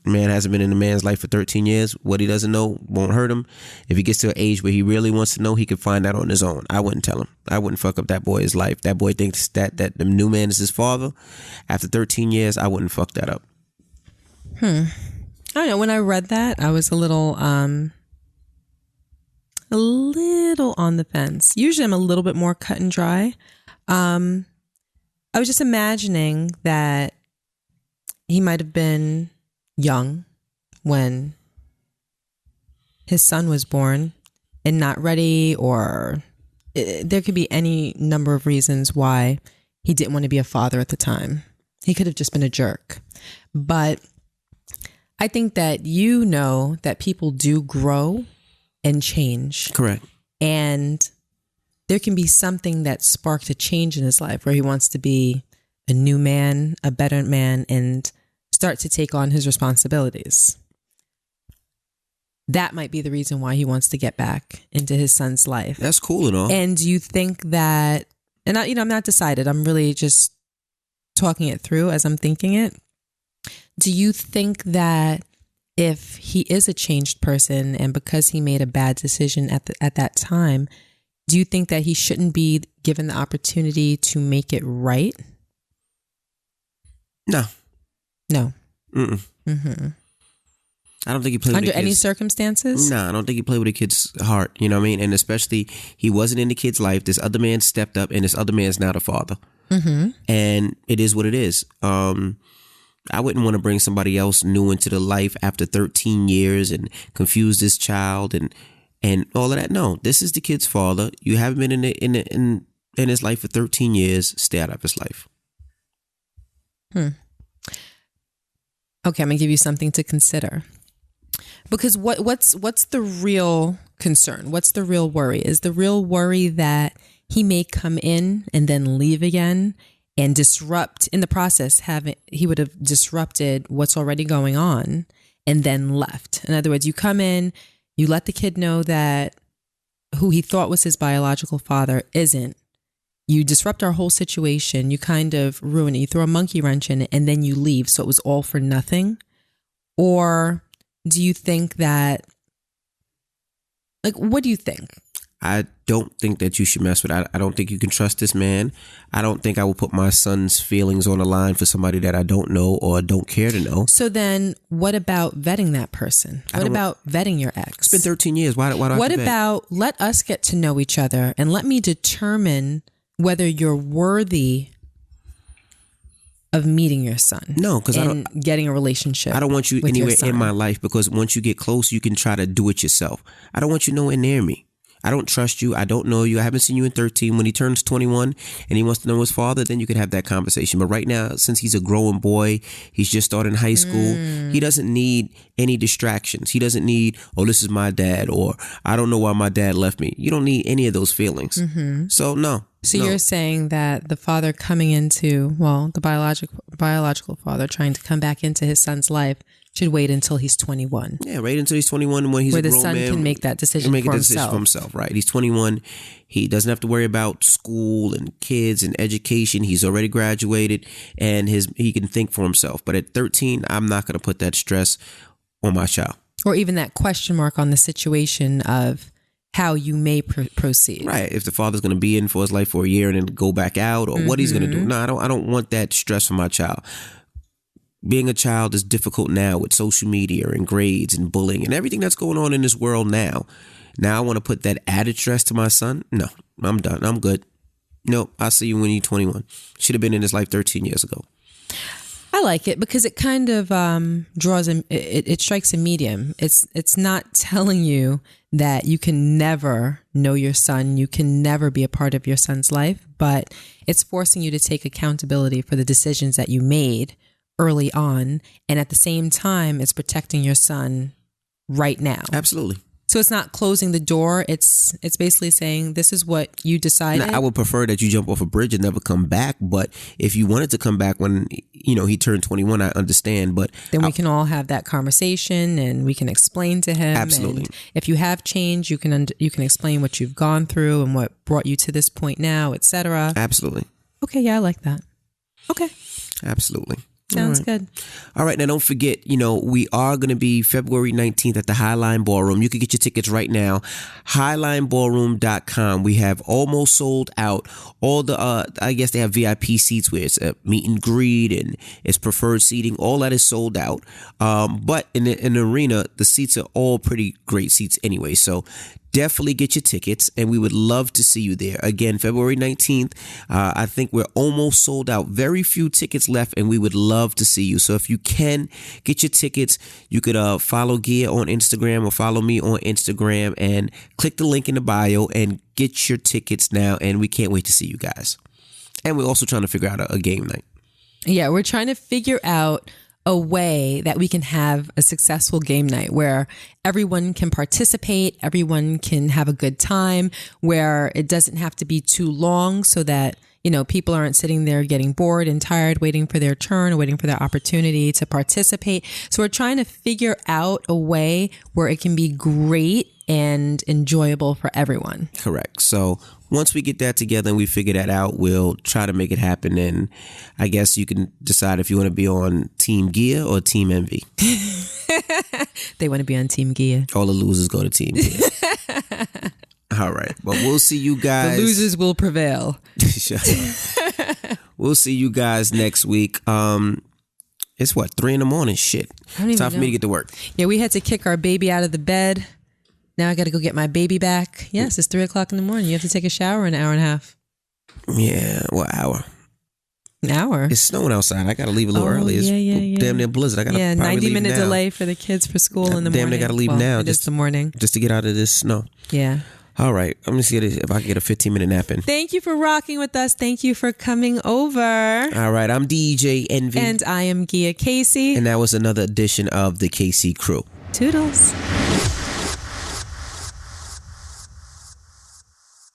Speaker 1: Man hasn't been in a man's life for 13 years. What he doesn't know won't hurt him. If he gets to an age where he really wants to know, he can find out on his own. I wouldn't tell him. I wouldn't fuck up that boy's life. That boy thinks that the new man is his father. After 13 years, I wouldn't fuck that up.
Speaker 2: I don't know. When I read that, I was a little on the fence. Usually I'm a little bit more cut and dry. I was just imagining that he might have been young when his son was born and not ready, or there could be any number of reasons why he didn't want to be a father at the time. He could have just been a jerk. But I think that you know that people do grow and change.
Speaker 1: Correct.
Speaker 2: And there can be something that sparked a change in his life where he wants to be a new man, a better man, and start to take on his responsibilities. That might be the reason why he wants to get back into his son's life.
Speaker 1: That's cool and all.
Speaker 2: And do you think that, and I'm not decided, I'm really just talking it through as I'm thinking it. Do you think that if he is a changed person and because he made a bad decision at that time, do you think that he shouldn't be given the opportunity to make it right?
Speaker 1: No.
Speaker 2: No.
Speaker 1: Mm-mm.
Speaker 2: Mm-hmm.
Speaker 1: I don't think he played with
Speaker 2: under any circumstances.
Speaker 1: No, I don't think he played with a kid's heart. You know what I mean? And especially, he wasn't in the kid's life. This other man stepped up, and this other man's now the father. Mm-hmm. And it is what it is. I wouldn't want to bring somebody else new into the life after 13 years and confuse this child and all of that. No, this is the kid's father. You haven't been in his life for 13 years. Stay out of his life.
Speaker 2: Okay, I'm gonna give you something to consider. Because what's the real concern? What's the real worry? Is the real worry that he may come in and then leave again and disrupt in the process? He would have disrupted what's already going on and then left. In other words, you come in, you let the kid know that who he thought was his biological father isn't. You disrupt our whole situation. You kind of ruin it. You throw a monkey wrench in it and then you leave. So it was all for nothing. Or do you think that, like, what do you think?
Speaker 1: I don't think that you should mess with it. I don't think you can trust this man. I don't think I will put my son's feelings on the line for somebody that I don't know or don't care to know.
Speaker 2: So then what about vetting that person? What about vetting your ex?
Speaker 1: It's been 13 years. Why do I
Speaker 2: What
Speaker 1: have to
Speaker 2: about let us get to know each other and let me determine whether you're worthy of meeting your son?
Speaker 1: No, because I don't
Speaker 2: getting a relationship.
Speaker 1: I don't want you
Speaker 2: with
Speaker 1: anywhere
Speaker 2: your son.
Speaker 1: in my life, because once you get close, you can try to do it yourself. I don't want you nowhere near me. I don't trust you. I don't know you. I haven't seen you in 13. When he turns 21 and he wants to know his father, then you could have that conversation. But right now, since he's a growing boy, he's just starting high school. He doesn't need any distractions. He doesn't need, oh, this is my dad, or I don't know why my dad left me. You don't need any of those feelings. Mm-hmm. So no.
Speaker 2: So you're saying that the father coming into, well, the biological father trying to come back into his son's life should wait until he's 21.
Speaker 1: Yeah, wait until he's 21, when he's a grown man.
Speaker 2: Where the son can make that decision for himself.
Speaker 1: Right. He's 21. He doesn't have to worry about school and kids and education. He's already graduated, and he can think for himself. But at 13, I'm not going to put that stress on my child. Or
Speaker 2: even that question mark on the situation of how you may proceed.
Speaker 1: Right. If the father's going to be in for his life for a year and then go back out, or what he's going to do. No, I don't want that stress for my child. Being a child is difficult now with social media and grades and bullying and everything that's going on in this world now. Now I want to put that added stress to my son? No, I'm done. I'm good. Nope. I'll see you when you're 21. Should have been in his life 13 years ago.
Speaker 2: I like it because it kind of it strikes a medium. It's not telling you that you can never know your son, you can never be a part of your son's life, but it's forcing you to take accountability for the decisions that you made early on, and at the same time, it's protecting your son right now.
Speaker 1: Absolutely.
Speaker 2: So it's not closing the door. It's basically saying, this is what you decided.
Speaker 1: Now, I would prefer that you jump off a bridge and never come back. But if you wanted to come back when, he turned 21, I understand. But
Speaker 2: then we can all have that conversation and we can explain to him.
Speaker 1: Absolutely.
Speaker 2: And if you have changed, you can explain what you've gone through and what brought you to this point now, etc.
Speaker 1: Absolutely.
Speaker 2: Okay. Yeah, I like that. Okay.
Speaker 1: Absolutely.
Speaker 2: Sounds good.
Speaker 1: All right. Now, don't forget, we are going to be February 19th at the Highline Ballroom. You can get your tickets right now. HighlineBallroom.com. We have almost sold out. All the, I guess they have VIP seats where it's a meet and greet and it's preferred seating. All that is sold out. But in the arena, the seats are all pretty great seats anyway. So definitely get your tickets, and we would love to see you there. Again, February 19th. I think we're almost sold out. Very few tickets left, and we would love to see you. So if you can get your tickets, you could follow Gia on Instagram or follow me on Instagram and click the link in the bio and get your tickets now. And we can't wait to see you guys. And we're also trying to figure out a game night.
Speaker 2: Yeah, we're trying to figure out a way that we can have a successful game night where everyone can participate, everyone can have a good time, where it doesn't have to be too long so that, you know, people aren't sitting there getting bored and tired, waiting for their turn or waiting for their opportunity to participate. So we're trying to figure out a way where it can be great and enjoyable for everyone.
Speaker 1: Correct. So once we get that together and we figure that out, we'll try to make it happen. And I guess you can decide if you want to be on Team Gia or Team Envy.
Speaker 2: They want to be on Team Gia.
Speaker 1: All the losers go to Team Gia. All right. But we'll see you guys.
Speaker 2: The losers will prevail.
Speaker 1: Shut up. We'll see you guys next week. It's what, 3 a.m? Shit. Time for me to get to work.
Speaker 2: Yeah, we had to kick our baby out of the bed. Now I got to go get my baby back. Yes, it's 3 o'clock in the morning. You have to take a shower in an hour and a half.
Speaker 1: Yeah, what hour?
Speaker 2: An hour?
Speaker 1: It's snowing outside. I got to leave a little early. It's damn near blizzard. I got to
Speaker 2: 90-minute delay for the kids for school in the morning.
Speaker 1: Damn, they got to leave now.
Speaker 2: Just the morning.
Speaker 1: Just to get out of this snow.
Speaker 2: Yeah.
Speaker 1: All right. I'm going to see if I can get a 15-minute nap in.
Speaker 2: Thank you for rocking with us. Thank you for coming over.
Speaker 1: All right. I'm DJ Envy.
Speaker 2: And I am Gia Casey.
Speaker 1: And that was another edition of the KC Crew.
Speaker 2: Toodles.